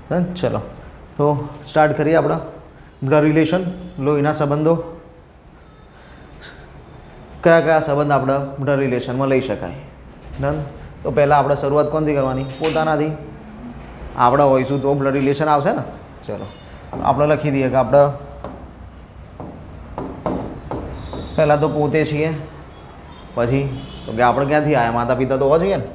ચલો તો સ્ટાર્ટ કરીએ આપણા બ્લડ રિલેશન, લોહીના સંબંધો. કયા કયા સંબંધ આપણા બ્લડ રિલેશનમાં લઈ શકાય? ડન. તો પહેલાં આપણે શરૂઆત કોણથી કરવાની? પોતાનાથી. આપણે હોઈશું તો બ્લડ રિલેશન આવશે ને. ચલો આપણે લખી દઈએ કે આપણે પહેલાં તો પોતે છીએ, પછી તો કે આપણે ક્યાંથી આવ્યા? માતા પિતા તો હોવા જોઈએ ને.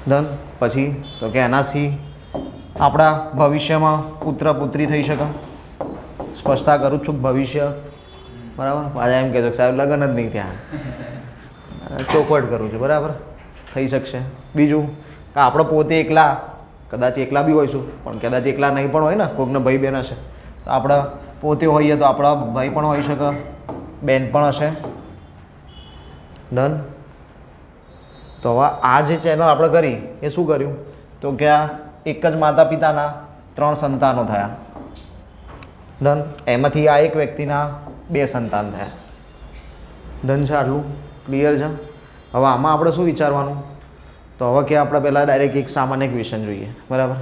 ડન. પછી તો કે એનાથી આપણા ભવિષ્યમાં પુત્ર પુત્રી થઈ શકે. સ્પષ્ટતા કરું છું, ભવિષ્ય. બરાબર. પાછા એમ કહેશો કે સાહેબ લગ્ન જ નહીં ત્યાં, ચોખવટ કરું છું. બરાબર, થઈ શકશે. બીજું કે આપણે પોતે એકલા, કદાચ એકલા બી હોઈશું, પણ કદાચ એકલા નહીં પણ હોય ને, કોઈકને ભાઈ બહેન હશે. તો આપણે પોતે હોઈએ તો આપણા ભાઈ પણ હોઈ શકે, બેન પણ હશે. ડન. તો હવે આ જે ચેનલ આપણે કરી એ શું કર્યું? તો કે આ એક જ માતા પિતાના 3 સંતાનો થયા. ડન. એમાંથી આ એક વ્યક્તિના 2 સંતાન થયા. ડન છે? આટલું ક્લિયર છે? હવે આમાં આપણે શું વિચારવાનું? તો હવે કે આપણે પહેલાં ડાયરેક્ટ એક સામાન્ય ક્વેશ્ચન જોઈએ. બરાબર,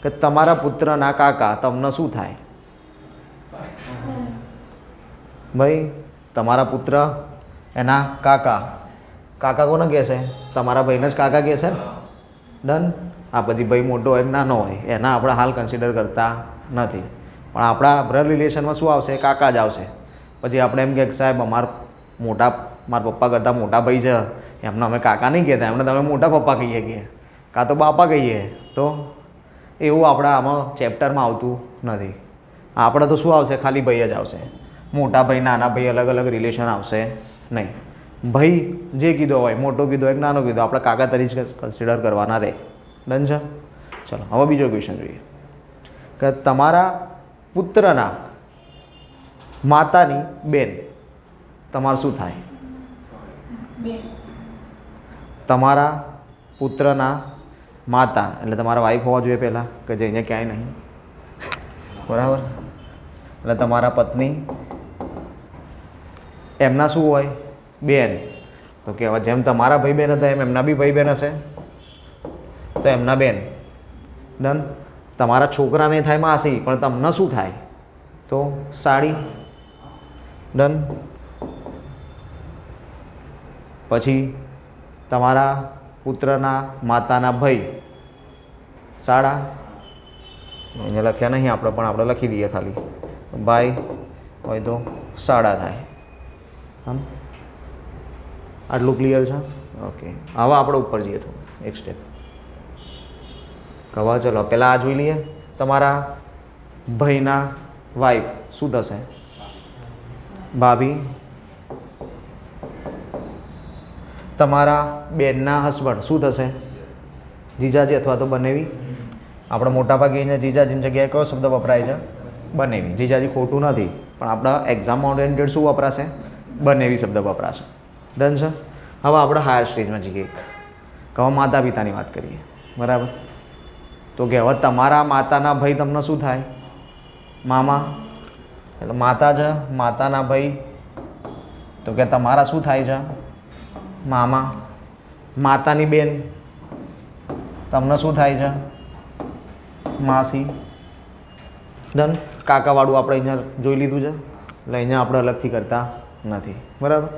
કે તમારા પુત્રના કાકા તમને શું થાય? ભાઈ તમારા પુત્ર એના કાકા, કાકા કોને કહેશે? તમારા ભાઈને જ કાકા કહેશે ને. ડન. આ પછી ભાઈ મોટો હોય કે નાનો હોય એના આપણે હાલ કન્સિડર કરતા નથી, પણ આપણા બ્લડ રિલેશનમાં શું આવશે? કાકા જ આવશે. પછી આપણે એમ કે સાહેબ મારા પપ્પા કરતાં મોટા ભાઈ છે, એમને અમે કાકા નહીં કહેતા, એમને તમે મોટા પપ્પા કહીએ કે કાં તો બાપા કહીએ. તો એવું આપણા આમાં ચેપ્ટરમાં આવતું નથી. આપણે તો શું આવશે? ખાલી ભાઈ જ આવશે. મોટા ભાઈ નાના ભાઈ અલગ અલગ રિલેશન આવશે નહીં. ભાઈ જે કીધો હોય, મોટો કીધો હોય કે નાનો કીધો, આપણે કાકા તરીકે કન્સિડર કરવાના રહે. ડન છે? ચલો હવે બીજો ક્વેશ્ચન જોઈએ કે તમારા પુત્રના માતાની બેન તમારે શું થાય? તમારા પુત્રના માતા એટલે તમારા વાઈફ હોવા જોઈએ પહેલાં, કે જે અહીંયા ક્યાંય નહીં. બરાબર. એટલે તમારા પત્ની, એમના શું હોય? બેન. તો કે હવે જેમ તમારા ભાઈ બહેન હતા એમ એમના બી ભાઈ બહેન હશે, તો એમના બેન. ડન. તમારા છોકરાને થાય માસી, પણ તમને શું થાય? તો સાડી. ડન. પછી તમારા પુત્રના માતાના ભાઈ સાડા. અહીંયા લખ્યા નહીં આપણે, પણ આપણે લખી દઈએ ખાલી. ભાઈ હોય તો સાડા થાય. આટલું ક્લિયર છે? ઓકે. હવે આપણે ઉપર જઈએ થોડું એક સ્ટેપ. હવે ચલો પહેલાં આ જોઈ લઈએ. તમારા ભાઈના વાઈફ શું થશે? ભાભી. તમારા બેનના હસબન્ડ શું થશે? જીજાજી અથવા તો બનેવી. આપણે મોટા ભાગે અહીંયા જીજાજીની જગ્યાએ કયો શબ્દ વપરાય છે? બનેવી. જીજાજી ખોટું નથી, પણ આપણા એક્ઝામ ઓરિએન્ટેડ શું વપરાશે? બનેવી શબ્દ વપરાશે. ડન છે? હવે આપણે હાયર સ્ટેજમાં જઈએ. હવે માતા પિતાની વાત કરીએ. બરાબર. તો કે હવે તમારા માતાના ભાઈ તમને શું થાય? મામા. એટલે માતા છે, માતાના ભાઈ. તો કે તમારા શું થાય છે? મામા. માતાની બેન તમને શું થાય છે? માસી. ડન. કાકાવાળું આપણે અહીંયા જોઈ લીધું છે, એટલે અહીંયા આપણે અલગથી કરતા નથી. બરાબર.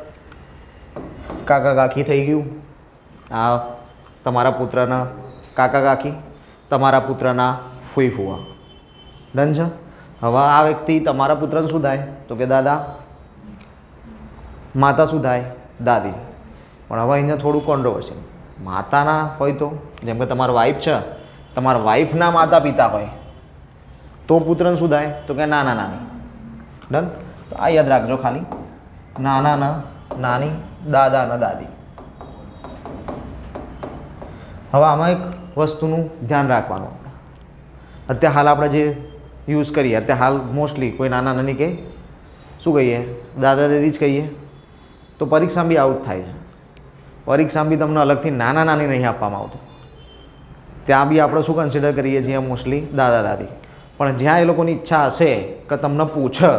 કાકા કાકી થઈ ગયું. આ તમારા પુત્રના કાકા કાકી, તમારા પુત્રના ફૂઈ ફૂવા. ડન છે? હવે આ વ્યક્તિ તમારા પુત્રને શું થાય? તો કે દાદા. માતા શું થાય? દાદી. પણ હવે અહીંયા થોડું કોન્ટ્રોવર્સિયલ. માતાના હોય તો, જેમ કે તમારા વાઈફ છે, તમારા વાઈફના માતા પિતા હોય તો પુત્રને શું થાય? તો કે નાના નાની. ડન. તો આ યાદ રાખજો ખાલી. નાના ના નાની, દાદા ના દાદી. હવે આમાં એક વસ્તુનું ધ્યાન રાખવાનું. અત્યારે હાલ આપણે જે યુઝ કરીએ, અત્યારે હાલ મોસ્ટલી કોઈ નાના નાની કહે, શું કહીએ? દાદા દાદી જ કહીએ. તો પરીક્ષામાં બી આઉટ થાય છે. પરીક્ષામાં બી તમને અલગથી નાના નાની નહીં આપવામાં આવતું. ત્યાં બી આપણે શું કન્સિડર કરીએ છીએ? મોસ્ટલી દાદા દાદી. પણ જ્યાં એ લોકોની ઈચ્છા હશે કે તમને પૂછે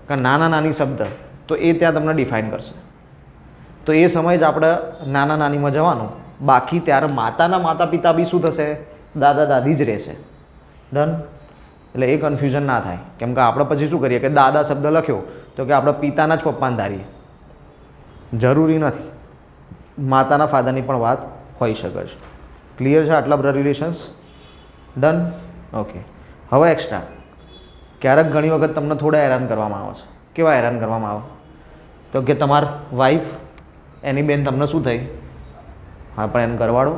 કે નાના નાની શબ્દ, તો એ ત્યાં તમને ડિફાઇન કરશે. તો એ સમય જ આપણે નાના નાનીમાં જવાનું. બાકી ત્યારે માતાના માતા પિતા બી શું થશે? દાદા દાદી જ રહેશે. ડન. એટલે એ કન્ફ્યુઝન ના થાય. કેમ કે આપણે પછી શું કરીએ કે દાદા શબ્દ લખ્યો તો કે આપણે પિતાના જ પપ્પાને ધારીએ. જરૂરી નથી, માતાના ફાધરની પણ વાત હોઈ શકે છે. ક્લિયર છે આટલા બધા રિલેશન્સ? ડન. ઓકે. હવે એક્સ્ટ્રા ક્યારેક ઘણી વખત તમને થોડા હેરાન કરવામાં આવે છે. કેવા હેરાન કરવામાં આવે? તો કે તમાર વાઈફ, એની બેન તમને શું થઈ? હા, પણ એને ઘરવાળો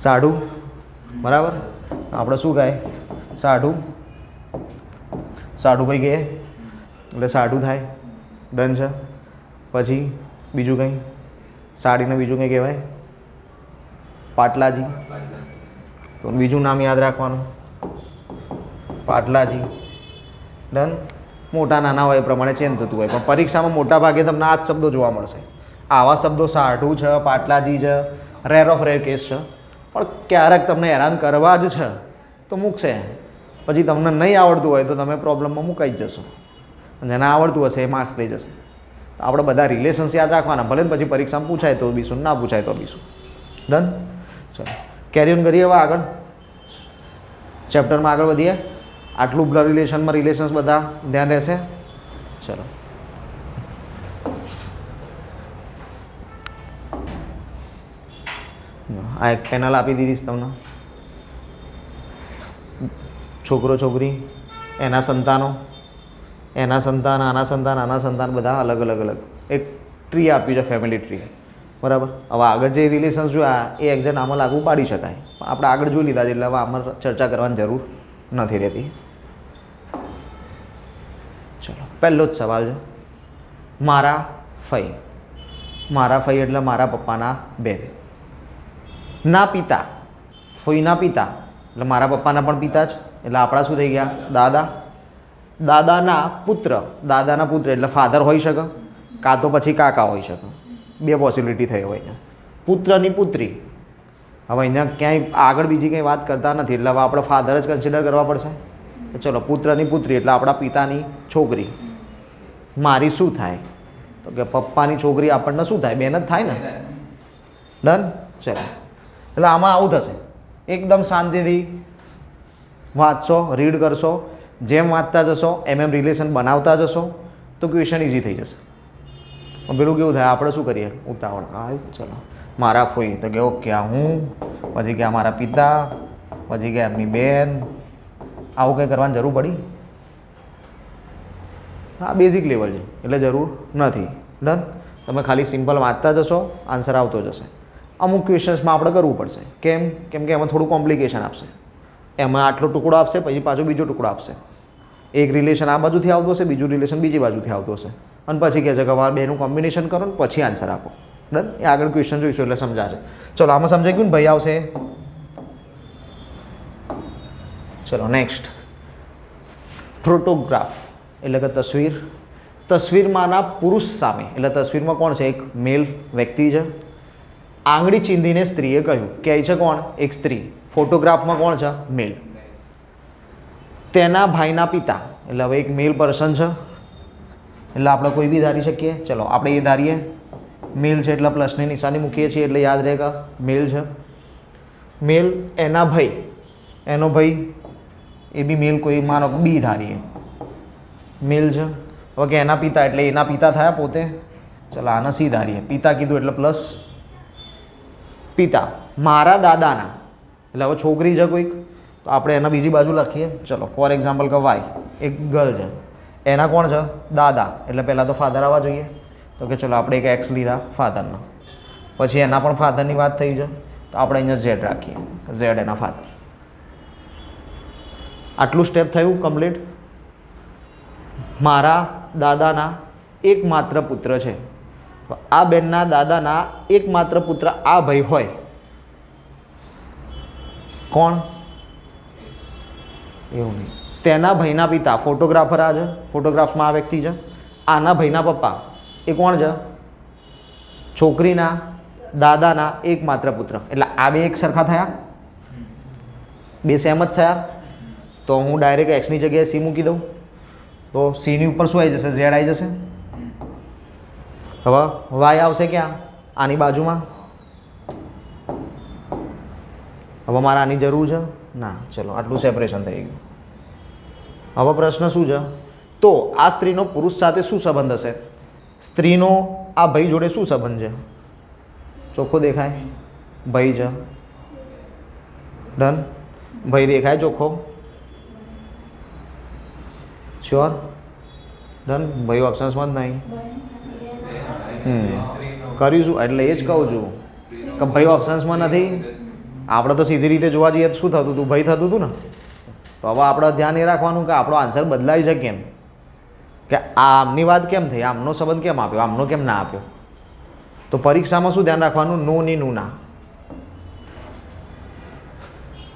સાઢું, બરાબર? આપણે શું કહે? સાઢું. સાઢુભાઈ કહે એટલે સાઢું થાય. ડન છે. પછી બીજું કંઈ? સાડીને બીજું કંઈ કહેવાય? પાટલાજી. તો બીજું નામ યાદ રાખવાનું, પાટલાજી. ડન. મોટા નાના હોય એ પ્રમાણે ચેન્જ થતું હોય, પણ પરીક્ષામાં મોટા ભાગે તમને આ જ શબ્દો જોવા મળશે. આવા શબ્દો સાઢું છે, પાટલાજી છે, રેર ઓફ રેર કેસ છે. પણ ક્યારેક તમને હેરાન કરવા જ છે તો મૂકશે. પછી તમને નહીં આવડતું હોય તો તમે પ્રોબ્લેમમાં મુકાઈ જ જશો. અને જેને આવડતું હશે એ માર્ક્સ લઈ જશે. આપણે બધા રિલેશન્સ યાદ રાખવાના, ભલે ને પછી પરીક્ષામાં પૂછાય તો બીશું, ના પૂછાય તો બીશું. ડન. ચલો કેરી ઓન કરીએ હવે આગળ, ચેપ્ટરમાં આગળ વધીએ. આટલું બ્લડ રિલેશનમાં રિલેશન્સ બધા ધ્યાન રહેશે. ચલો આ એક પેનલ આપી દીધી તમને. છોકરો છોકરી, એના સંતાનો, એના સંતાન, આના સંતાન, આના સંતાન, બધા અલગ અલગ અલગ એક ટ્રી આપ્યું છે, ફેમિલી ટ્રી. બરાબર. હવે આગળ જે રિલેશન્સ જોયા એ એક્ઝેક્ટ આમાં લાગુ પાડી શકાય, પણ આપણે આગળ જોઈ લીધા છે એટલે હવે આમાં ચર્ચા કરવાની જરૂર નથી રહેતી. ચલો પહેલો જ સવાલ છે, મારા ફઈ. મારા ફઈ એટલે મારા પપ્પાના બેન. ના પિતા, ફઈના પિતા એટલે મારા પપ્પાના પણ પિતા જ, એટલે આપણા શું થઈ ગયા? દાદા. દાદાના પુત્ર, દાદાના પુત્ર એટલે ફાધર હોઈ શકે, કાં તો પછી કાકા હોઈ શકે. બે પોસિબિલિટી થઈ હોય છે. પુત્રની પુત્રી, હવે અહીંયા ક્યાંય આગળ બીજી કંઈ વાત કરતા નથી એટલે હવે આપણે ફાધર જ કન્સિડર કરવા પડશે. ચલો પુત્રની પુત્રી એટલે આપણા પિતાની છોકરી. મારી શું થાય? તો કે પપ્પાની છોકરી આપણને શું થાય? બેન જ થાય ને. ડન. ચલો એટલે આમાં આવું થશે. એકદમ શાંતિથી વાંચશો, રીડ કરશો. જેમ વાંચતા જશો એમ એમ રિલેશન બનાવતા જશો તો ક્વેશ્ચન ઇઝી થઈ જશે. પેલું કેવું થાય, આપણે શું કરીએ? ઉતાવળ. હા ચલો મારા ફોઈ, તો કે ઓકે આ હું, પછી કે મારા પિતા, પછી કે એમની બેન. આવું કંઈ કરવાની જરૂર પડી? હા બેઝિક લેવલ છે એટલે જરૂર નથી. ડન. તમે ખાલી સિમ્પલ વાંચતા જશો, આન્સર આવતો જશે. અમુક ક્વેશ્ચન્સમાં આપણે કરવું પડશે. કેમ? કેમ કે એમાં થોડું કોમ્પ્લિકેશન આપશે. એમાં આટલો ટુકડો આપશે, પછી પાછો બીજો ટુકડો આપશે. એક રિલેશન આ બાજુથી આવતું હશે, બીજું રિલેશન બીજી બાજુથી આવતું હશે, અને પછી કહે છે કે અમારે બેનું કોમ્બિનેશન કરો ને પછી આન્સર આપો. ડન. એ આગળ ક્વેશ્ચન જોઈશું એટલે સમજાશે. ચલો આમાં સમજાઈ ગયું ને? ભાઈ આવશે. ચલો નેક્સ્ટ, ફોટોગ્રાફ એટલે કે તસવીર. તસવીરમાંના પુરુષ સામે, એટલે તસવીરમાં કોણ છે? એક મેલ વ્યક્તિ છે. આંગળી ચીંધીને સ્ત્રીએ કહ્યું. કહે છે કોણ? એક સ્ત્રી. ફોટોગ્રાફમાં કોણ છે? મેલ. તેના ભાઈના પિતા એટલે હવે એક મેલ પર્સન છે એટલે આપણે કોઈ બી ધારી શકીએ. ચલો આપણે એ ધારીએ. મેલ છે એટલે પ્લસની નિશાની મૂકીએ છીએ એટલે યાદ રહે કે મેલ છે. મેલ. એના ભાઈ, એનો ભાઈ એ બી મેલ, કોઈ માનો બી ધારીએ, મેલ છે. હવે કે એના પિતા એટલે એના પિતા થયા પોતે. ચલો આને સી ધારીએ. પિતા કીધું એટલે પ્લસ પિતા. મારા દાદાના એટલે હવે છોકરી છે કોઈક, તો આપણે એના બીજી બાજુ લખીએ. ચલો ફોર એક્ઝામ્પલ કે વાય, એક ગર્લ છે, એના કોણ છે? દાદા. એટલે પહેલાં તો ફાધર આવવા જોઈએ. તો કે ચલો આપણે એક એક્સ લીધા ફાધરનો, પછી એના પણ ફાધરની વાત થઈ છે તો આપણે અહીંયા ઝેડ રાખીએ, ઝેડ એના ફાધર. આટલું સ્ટેપ થયું કમ્પ્લીટ. મારા દાદાના એકમાત્ર પુત્ર છે. આ બેનના દાદાના એકમાત્ર પુત્ર આ ભાઈ હોય. કોણ? એવું નહીં. તેના ભાઈના પિતા, ફોટોગ્રાફર આ છે, ફોટોગ્રાફમાં આ વ્યક્તિ છે. આના ભાઈના પપ્પા એ કોણ છે? છોકરીના દાદાના એકમાત્ર પુત્ર. એટલે આ બે એક સરખા થયા, બે સેમ જ થયા. તો હું ડાયરેક્ટ એક્સની જગ્યાએ સી મૂકી દઉં તો સીની ઉપર શું આવી જશે? ઝેડ આવી જશે. હવે વાય આવશે ક્યાં? આની બાજુમાં. હવે મારે આની જરૂર છે ના, ચલો આટલું સેપરેશન થઈ ગયું. હવે પ્રશ્ન શું છે? તો આ સ્ત્રીનો પુરુષ સાથે શું સંબંધ હશે? સ્ત્રીનો આ ભાઈ જોડે શું સંબંધ છે? ચોખ્ખો દેખાય ભાઈ છે. ડન. ભાઈ દેખાય ચોખ્ખો? શ્યોર? ડન. ભાઈ ઓપ્શન્સમાં જ નહીં. કરીશું એટલે એ જ કહું છું કે ભાઈ ઓપ્શન્સમાં નથી. આપણે તો સીધી રીતે જોવા જઈએ તો શું થતું હતું? ભાઈ થતું હતું ને. તો હવે આપણે ધ્યાન એ રાખવાનું કે આપણો આન્સર બદલાય છે કેમ, કે આમની વાત કેમ થઈ, આમનો સંબંધ કેમ આપ્યો, આમનો કેમ ના આપ્યો. તો પરીક્ષામાં શું ધ્યાન રાખવાનું? નો ની નું ના.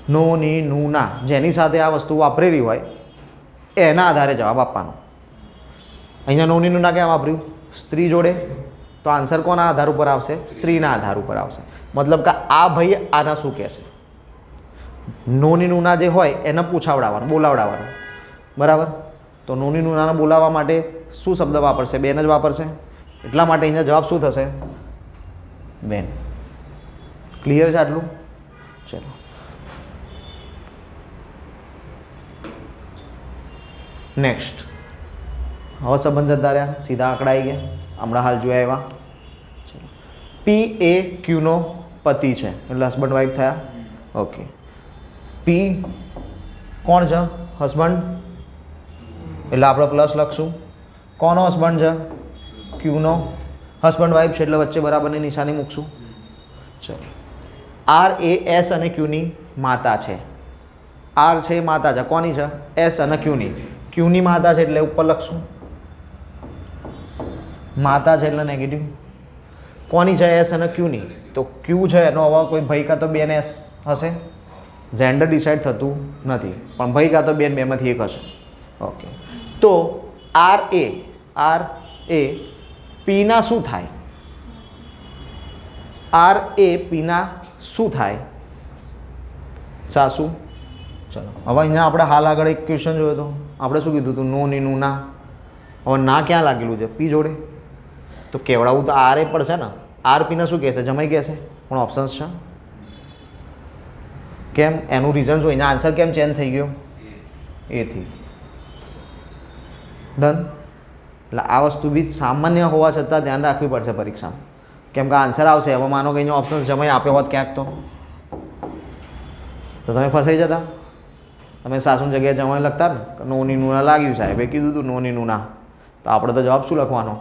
નો ની નું ના, જેની સાથે આ વસ્તુ વાપરેલી હોય એના આધારે જવાબ આપવાનો. અહીંયા નો ની નું ના કેમ વાપર્યું? સ્ત્રી જોડે, તો આન્સર કોના આધાર ઉપર આવશે? સ્ત્રીના આધાર ઉપર આવશે. મતલબ કે આ ભાઈ આના શું કહેશે? નોની નુના જે હોય એને પૂછાવડાવવાનું, બોલાવડાવવાનું. બરાબર. તો નોની નુનાને બોલાવવા માટે શું શબ્દ વાપરશે? બેન જ વાપરશે. એટલા માટે અહીંયા જવાબ શું થશે? બેન. ક્લિયર છે આટલું? ચલો નેક્સ્ટ. હવે સંબંધ જતા રહ્યા, સીધા આંકડા આવી ગયા. હમણાં હાલ જોયા એવા. પી એ ક્યુનો પતિ છે એટલે હસબન્ડ વાઈફ થયા. ઓકે. પી કોણ છે? હસબન્ડ. એટલે આપણે પ્લસ લખશું. કોનો હસબન્ડ છે? ક્યુનો. હસબન્ડ વાઈફ છે એટલે વચ્ચે બરાબરની નિશાની મૂકશું. ચલો. આર એ એસ અને ક્યુની માતા છે. આર છે માતા છે. કોની છે? એસ અને ક્યુની. ક્યુની માતા છે એટલે ઉપર લખશું. માતા છે એટલે નેગેટિવ. કોની છે? એસ અને ક્યુની. તો ક્યુ છે એનો હવે કોઈ ભાઈ કાં તો બેન એસ હશે. જેન્ડર ડિસાઇડ થતું નથી પણ ભાઈ કાં તો બેન બેમાંથી એક હશે. ઓકે. તો આર એ પીના શું થાય? આર એ પીના શું થાય? સાસુ. ચલો હવે અહીંયા આપણે હાલ આગળ એક ક્વેશ્ચન જોયો હતો. આપણે શું કીધું હતું? નો ની નું ના. હવે ના ક્યાં લાગેલું છે? પી જોડે. તો કેવડાવું તો આર એ પડશે ને. આર પીને શું કહેશે? જમાઈ કહેશે. પણ ઓપ્શન્સ છે કેમ? એનું રીઝન શું? એના આન્સર કેમ ચેન્જ થઈ ગયો? એથી. ડન. એટલે આ વસ્તુ બી સામાન્ય હોવા છતાં ધ્યાન રાખવી પડશે પરીક્ષામાં. કેમ કે આન્સર આવશે. હવે માનો કે અહીંયા ઓપ્શન્સ જમાઈ આપ્યો હોત ક્યાંક તો તમે ફસાઈ જતા. તમે સાસુની જગ્યાએ જમાઈ લખતા ને કે નોની નુના લાગ્યું સાહેબ એ કીધું હતું નોની નુના. તો આપણે તો જવાબ શું લખવાનો?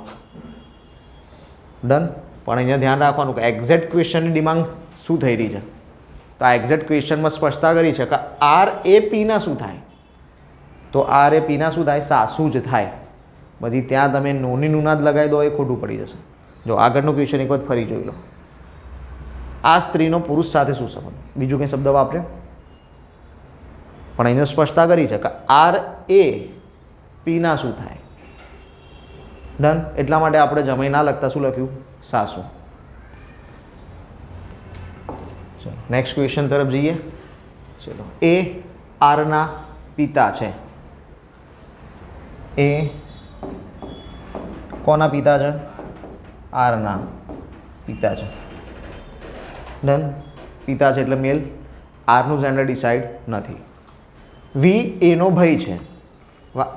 ડન. પણ અહીંયા ધ્યાન રાખવાનું કે એક્ઝેક્ટ ક્વેશ્ચનની ડિમાન્ડ શું થઈ રહી છે. તો આ એક્ઝેક્ટ ક્વેશ્ચનમાં સ્પષ્ટતા કરી છે કે આર એ પીના શું થાય? તો આર એ પીના શું થાય? સાસુ જ થાય. બધી ત્યાં તમે નોની નુના જ લગાવી દો એ ખોટું પડી જશે. જો આગળનો ક્વેશ્ચન એક વખત ફરી જોઈ લો. આ સ્ત્રીનો પુરુષ સાથે શું સંબંધ? બીજું કંઈ શબ્દ વાપર્યો પણ અહીંયા સ્પષ્ટતા કરી છે કે આર એ પીના શું થાય. ડન. એટલા માટે આપણે જમાઈ ના લખતા શું લખ્યું? સાસુ. ચલો નેક્સ્ટ ક્વેશ્ચન તરફ જઈએ. ચલો. એ આરના પિતા છે. એ કોના પિતા છે? આરના પિતા છે. ડન. પિતા છે એટલે મેલ. આરનું જેન્ડર ડિસાઇડ નથી. વી એનો ભાઈ છે.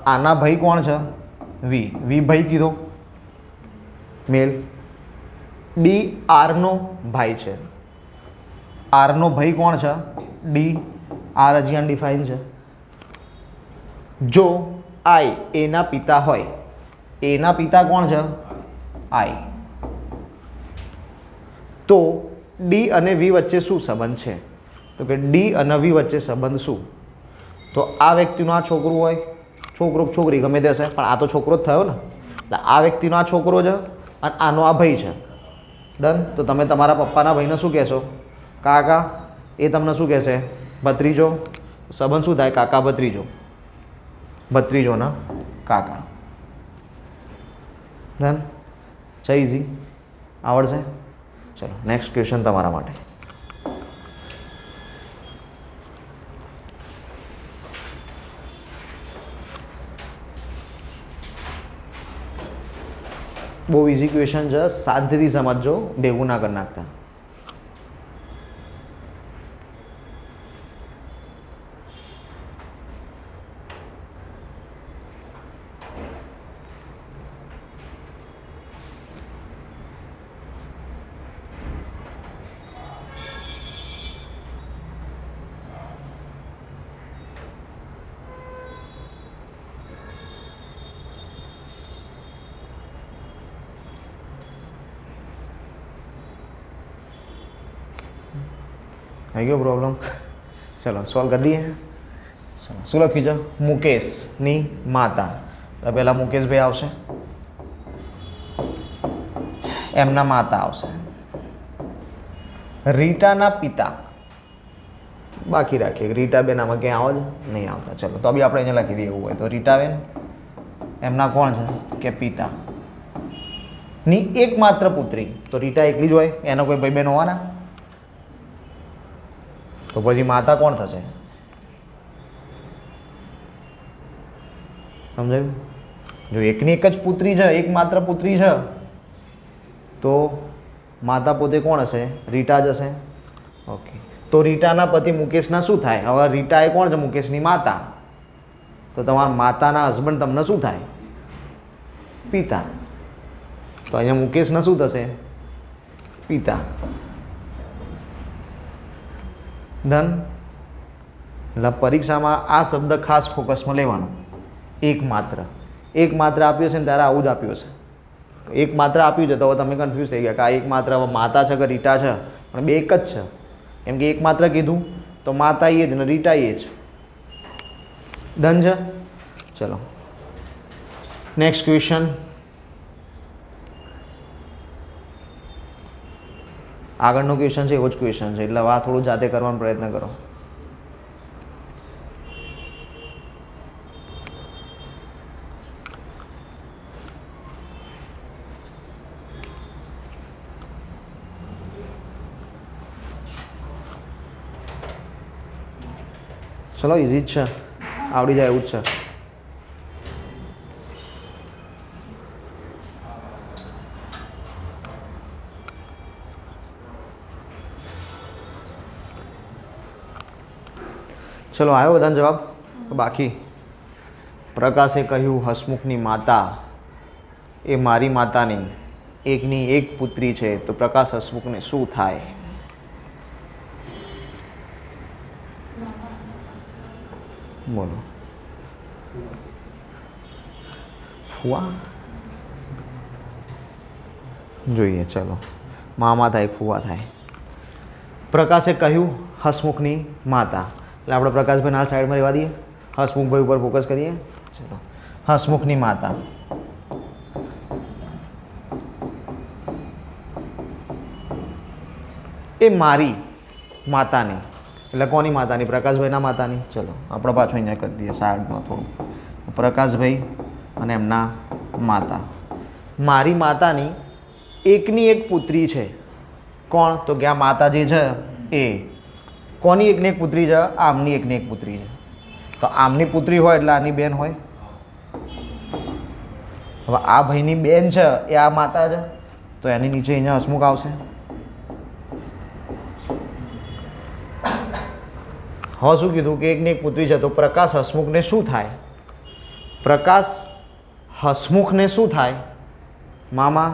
આના ભાઈ કોણ છે? વી ભાઈ કીધો મેલ. ડી આરનો ભાઈ છે. આરનો ભાઈ કોણ છે? ડી. આર હજી અનડિફાઇન છે. જો આઈ એના પિતા હોય. એના પિતા કોણ છે? આઈ. તો ડી અને વી વચ્ચે શું સંબંધ છે? તો કે ડી અને વી વચ્ચે સંબંધ શું? તો આ વ્યક્તિનો આ છોકરું હોય, છોકરો છોકરી ગમે તે હશે પણ આ તો છોકરો જ થયો ને. એટલે આ વ્યક્તિનો આ છોકરો છે અને આનો આ ભાઈ છે. ડન. તો તમે તમારા પપ્પાના ભાઈને શું કહેશો? કાકા. એ તમને શું કહેશે? ભત્રીજો. સંબંધ શું થાય? કાકા ભત્રીજો. ભત્રીજોના કાકા. ડન. છે ઇઝી. આવડશે? ચલો નેક્સ્ટ ક્વેશ્ચન તમારા માટે. બહુ ઇઝી ક્વેશ્ચન છે, શાંતિથી સમજજો, ભેગું ના કરી નાખતા. આવી ગયો પ્રોબ્લેમ? ચલો સોલ્વ કરી દઈએ. ચલો શું લખ્યું છે? મુકેશની માતા. તો પહેલાં મુકેશભાઈ આવશે, એમના માતા આવશે. રીટાના પિતા બાકી રાખીએ. રીટાબેન આમાં ક્યાં આવે છે? નહીં આવતા. ચલો તો બી આપણે અહીંયા લખી દઈએ એવું હોય તો. રીટાબેન એમના કોણ છે કે પિતા ની એકમાત્ર પુત્રી. તો રીટા એકલી જ હોય, એનો કોઈ ભાઈ બહેન હોવાના? તો પછી માતા કોણ થશે? સમજાયું? જો એકની એક જ પુત્રી છે, એકમાત્ર પુત્રી છે, તો માતા પોતે કોણ હશે? રીટા જ હશે. ઓકે. તો રીટાના પતિ મુકેશના શું થાય? હવે રીટા એ કોણ છે? મુકેશની માતા. તો તમારા માતાના હસબન્ડ તમને શું થાય? પિતા. તો અહીંયા મુકેશના શું થશે? પિતા. ડન. એટલે પરીક્ષામાં આ શબ્દ ખાસ ફોકસમાં લેવાનો. એકમાત્ર. એકમાત્ર આપ્યો છે ને ત્યારે આવું જ આપ્યું છે. એકમાત્ર આપ્યું છે તો હવે તમે કન્ફ્યુઝ થઈ ગયા કે આ એકમાત્ર માતા છે કે રીટા છે, પણ બે એક જ છે. કેમ કે એકમાત્ર કીધું તો માતા એ જ ને રીટા એ જ. ડન છે? ચલો નેક્સ્ટ ક્વેશ્ચન. આગળનો ક્વેશ્ચન છે એવો જ ક્વેશ્ચન છે, એટલે આ થોડું જાતે કરવાનો પ્રયત્ન કરો. ચલો ઇઝી જ છે, આવડી જાય એવું જ છે. ચલો આવ્યો બધાને જવાબ? બાકી પ્રકાશે કહ્યું હસમુખની માતા એ મારી માતાની એકની એક પુત્રી છે, તો પ્રકાશ હસમુખને શું થાય? બોલો. ફુવા જોઈએ. ચલો મામા થાય, ફુવા થાય. પ્રકાશે કહ્યું હસમુખની માતા, એટલે આપણે પ્રકાશભાઈ હાલ સાઈડમાં રહેવા દઈએ, હસમુખભાઈ ઉપર ફોકસ કરીએ. ચલો હસમુખની માતા. એ મારી માતાની, એટલે કોની માતાની? પ્રકાશભાઈના માતાની. ચલો આપણે પાછું અહીંયા કરી દઈએ સાઈડમાં થોડું. પ્રકાશભાઈ અને એમના માતા. મારી માતાની એકની એક પુત્રી છે. કોણ? તો કે આ માતા જે છે એ કોની એકની એક પુત્રી છે? આમની એકની એક પુત્રી છે. તો આમની પુત્રી હોય એટલે આની બેન હોય. હવે આ ભાઈની બેન છે એ આ માતા છે, તો એની નીચે અહીંયા હસમુખ આવશે. હવે શું કીધું કે એકની એક પુત્રી છે, તો પ્રકાશ હસમુખને શું થાય? પ્રકાશ હસમુખને શું થાય? મામા.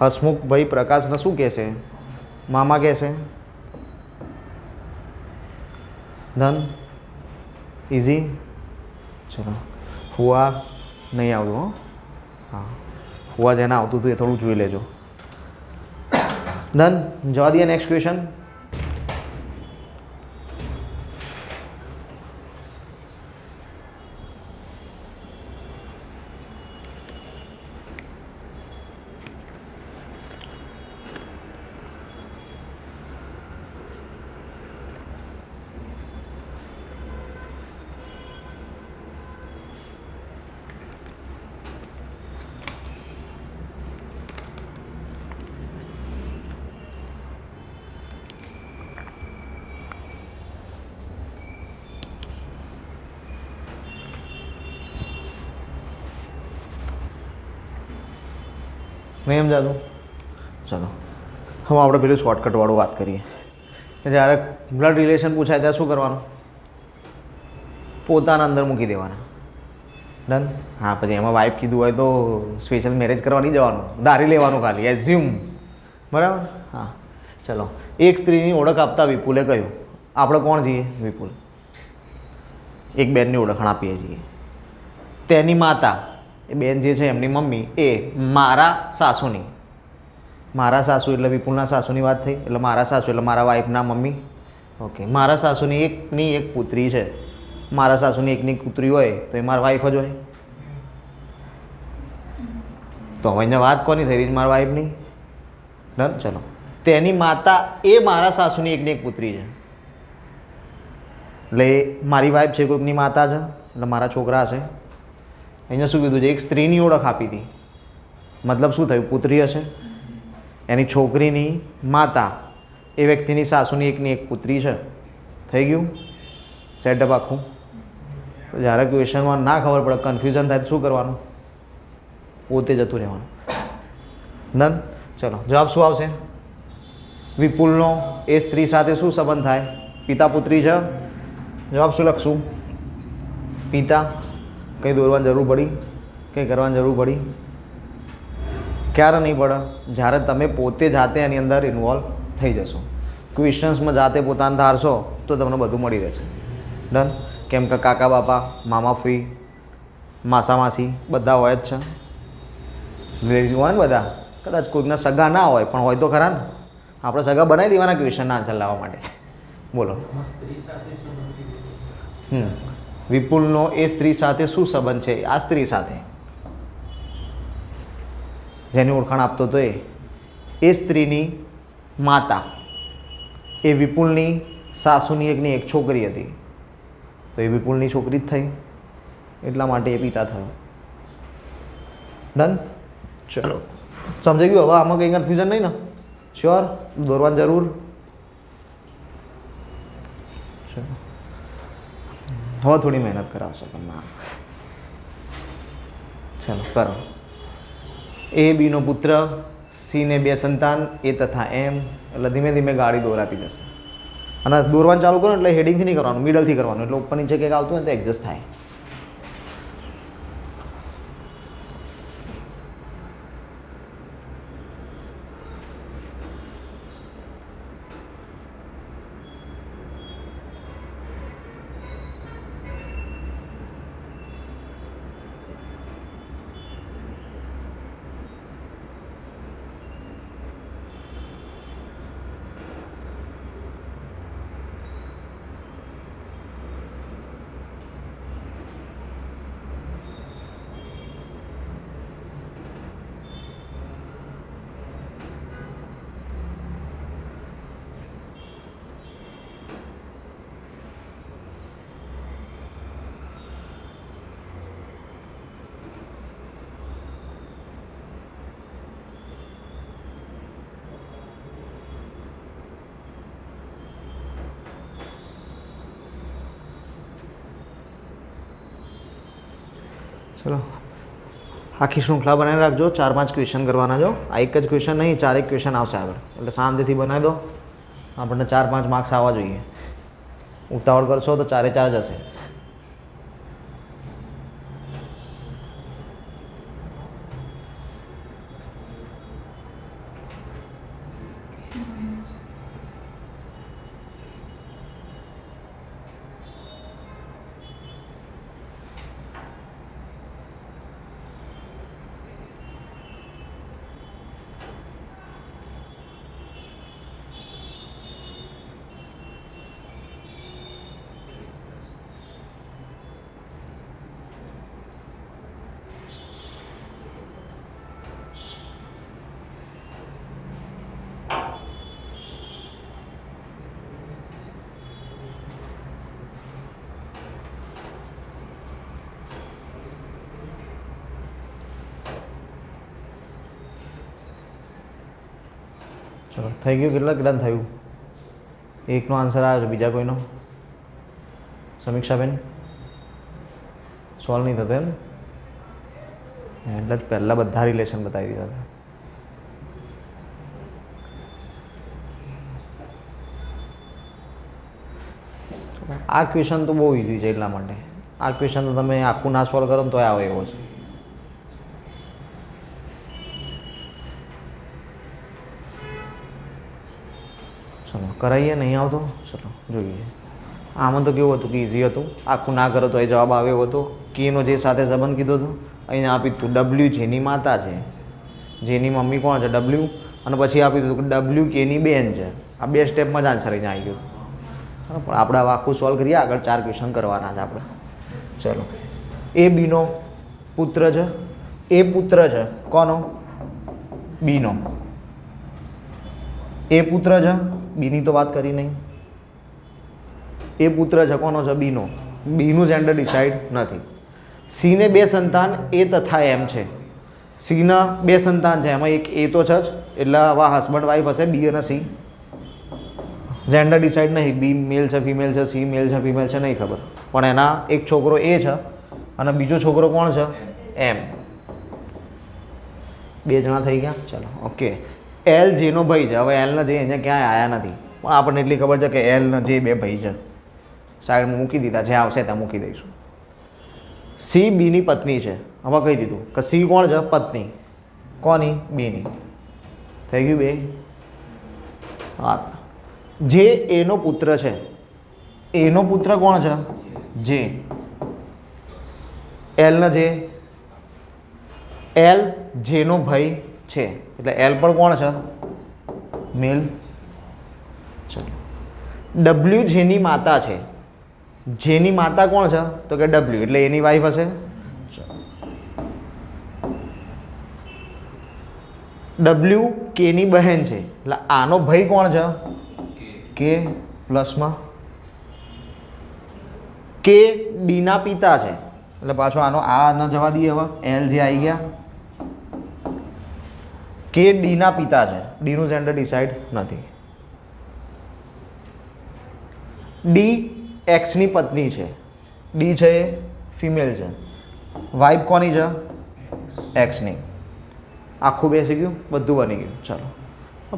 હસમુખ ભાઈ પ્રકાશને શું કહેશે? મામા કહેશે. ડન. ઇઝી. ચલો ફુવા નહીં આવતું. હો હા, ફુવા જેને આવતું હતું એ થોડું જોઈ લેજો. ડન. જવા દઈએ નેક્સ્ટ ક્વેશ્ચન. નહીં સમજાતું? ચલો હવે આપણે પેલું શોર્ટકટવાળું વાત કરીએ કે જ્યારે બ્લડ રિલેશન પૂછાય ત્યારે શું કરવાનું? પોતાના અંદર મૂકી દેવાના. ડન. હા, પછી એમાં વાઈફ કીધું હોય તો સ્પેશિયલ મેરેજ કરવા નહીં જવાનું, ધારી લેવાનું ખાલી, એઝ્યુમ. બરાબર? હા. ચલો, એક સ્ત્રીની ઓળખ આપતા વિપુલે કહ્યું, આપણે કોણ છીએ? વિપુલ. એક બેનની ઓળખાણ આપીએ છીએ. તેની માતા, એ બેન જે છે એમની મમ્મી, એ મારા સાસુની, મારા સાસુ એટલે વિપુલના સાસુની વાત થઈ, એટલે મારા સાસુ એટલે મારા વાઈફના મમ્મી. ઓકે. મારા સાસુની એકની એક પુત્રી છે. મારા સાસુની એકની પુત્રી હોય તો એ મારા વાઈફ જ હોય. તો હવે અહીંયા વાત કોની થઈ રહી છે? મારા વાઈફની. ડન. ચલો, તેની માતા એ મારા સાસુની એકની એક પુત્રી છે, એટલે મારી વાઈફ છે, કોઈકની માતા છે, એટલે મારા છોકરા હશે. અહીંયા શું કીધું છે? એક સ્ત્રીની ઓળખ આપી હતી, મતલબ શું થયું? પુત્રી હશે. એની છોકરીની માતા એ વ્યક્તિની સાસુની એકની એક પુત્રી છે. થઈ ગયું સેટઅપ આખું. તો જ્યારે ક્વેશ્ચનમાં ના ખબર પડે, કન્ફ્યુઝન થાય તો શું કરવાનું? પોતે જતું રહેવાનું. ડન. ચલો, જવાબ શું આવશે? વિપુલનો એ સ્ત્રી સાથે શું સંબંધ થાય? પિતા પુત્રી છે. જવાબ શું લખશું? પિતા. કંઈ દોરવાની જરૂર પડી? કંઈ કરવાની જરૂર પડી? ક્યારે નહીં પડે? જ્યારે તમે પોતે જાતે એની અંદર ઇન્વોલ્વ થઈ જશો, ક્વેશ્ચન્સમાં જાતે પોતાને ધારશો તો તમને બધું મળી રહેશે. ડન. કેમ કે કાકા બાપા, મામા ફઈ, માસા માસી બધા હોય જ છે. રિલેટિવ હોય ને બધા. કદાચ કોઈકના સગા ના હોય પણ હોય તો ખરા ને. આપણે સગા બનાવી દેવાના ક્વેશ્ચનના આન્સર લાવવા માટે. બોલો. વિપુલનો એ સ્ત્રી સાથે શું સંબંધ છે? આ સ્ત્રી સાથે જેની ઓળખાણ આપતો હતો એ સ્ત્રીની માતા એ વિપુલની સાસુની એકની એક છોકરી હતી, તો એ વિપુલની છોકરી જ થઈ, એટલા માટે એ પિતા થયો. ડન. ચલો, સમજાઈ ગયું? હવે આમાં કંઈ કન્ફ્યુઝન નહીં ને? શ્યોર? દોરવાની જરૂર? હવે થોડી મહેનત કરાવશો તમને. ચલો કરો. એ બીનો પુત્ર, સીને 2 સંતાન, એ તથા એમ, એટલે ધીમે ધીમે ગાડી દોરાતી જશે. અને દોરવાનું ચાલુ કરો એટલે હેડિંગથી નહીં કરવાનું, મિડલથી કરવાનું, એટલે ઉપર નીચે કંઈક આવતું હોય તો એડજસ્ટ થાય. ચલો, આખી શૃંખલા બનાવી રાખજો. 4-5 ક્વેશ્ચન કરવાના જો. આ એક જ ક્વેશ્ચન નહીં, 4 ક્વેશ્ચન આવશે આગળ, એટલે શાંતિથી બનાવી દો. આપણને 4-5 માર્ક્સ આવવા જોઈએ. ઉતાવળ કરશો તો 4-4 જશે. ચલો, થઈ ગયું? કેટલા થયું? એકનો આન્સર આવ્યો છે, બીજા કોઈનો? સમીક્ષાબેન સોલ્વ નહીં થતો એમ? એટલે જ પહેલાં બધા રિલેશન બતાવી દીધા હતા. આ ક્વેશ્ચન તો બહુ ઇઝી છે એટલા માટે. આ ક્વેશ્ચન તો તમે આખું ના સોલ્વ કરો ને તોય આવે એવો છે. ચલો કરાવીએ, નહીં આવતો? ચલો જોઈએ. આમાં તો કેવું હતું કે ઇઝી હતું, આખું ના કરો તો એ જવાબ આવે એવો હતો. કેનો જે સાથે સંબંધ કીધો હતો અહીંયા આપી દીધું ડબલ્યુ જેની માતા છે, જેની મમ્મી કોણ છે? ડબલ્યુ. અને પછી આપી દીધું કે ડબલ્યુ કેની બેન છે. આ બે સ્ટેપમાં જ આન્સર અહીંયા આવી ગયું. પણ આપણે હવે આખું સોલ્વ કરીએ, આગળ 4 ક્વેશ્ચન કરવાના છે આપણે. ચલો, એ બીનો પુત્ર છે. એ પુત્ર છે કોનો? બીનો. એ પુત્ર છે, બીની તો વાત કરી નહીં. એ પુત્ર છે કોનો છે? બીનો. બીનું જેન્ડર ડિસાઇડ નથી. સીને 2 સંતાન એ તથા એમ છે. સીના 2 સંતાન છે, એમાં એક એ તો છે જ, એટલે આવા હસબન્ડ વાઈફ હશે બી અને સી. જેન્ડર ડિસાઇડ નહીં, બી મેલ છે ફિમેલ છે, સી મેલ છે ફિમેલ છે, નહીં ખબર. પણ એના એક છોકરો એ છે અને બીજો છોકરો કોણ છે? એમ. 2 જણા થઈ ગયા. ચલો ઓકે. એલ જેનો ભાઈ છે. હવે એલના જે અહીંયા ક્યાંય આવ્યા નથી, પણ આપણને એટલી ખબર છે કે એલના જે 2 ભાઈ છે સાઈડમાં મૂકી દીધા, જે આવશે ત્યાં મૂકી દઈશું. સી બીની પત્ની છે. હવે કહી દીધું કે સી કોણ છે? પત્ની. કોની? બીની. થઈ ગયું 2. હા. જે એનો પુત્ર છે. એનો પુત્ર કોણ છે? જે. એલના જે. એલ જેનો ભાઈ છે, એટલે એલ પણ કોણ છે? મેલ. ચલો. ડબલ્યુ જેની માતા છે. જેની માતા કોણ છે? તો કે ડબલ્યુ, એટલે એની વાઈફ હશે. ડબલ્યુ કેની બહેન છે, એટલે આનો ભાઈ કોણ છે? કે પ્લસમાં. કે ડીના પિતા છે, એટલે પાછો આનો આ ન જવા દઈએ. હવે એલ જે આવી ગયા. કે ડીના પિતા છે. ડીનું જેન્ડર ડિસાઇડ નથી. ડી એક્સની પત્ની છે. ડી છે એ ફિમેલ છે. વાઇફ કોની છે? એક્સની. આખું બેસી ગયું, બધું બની ગયું. ચાલો,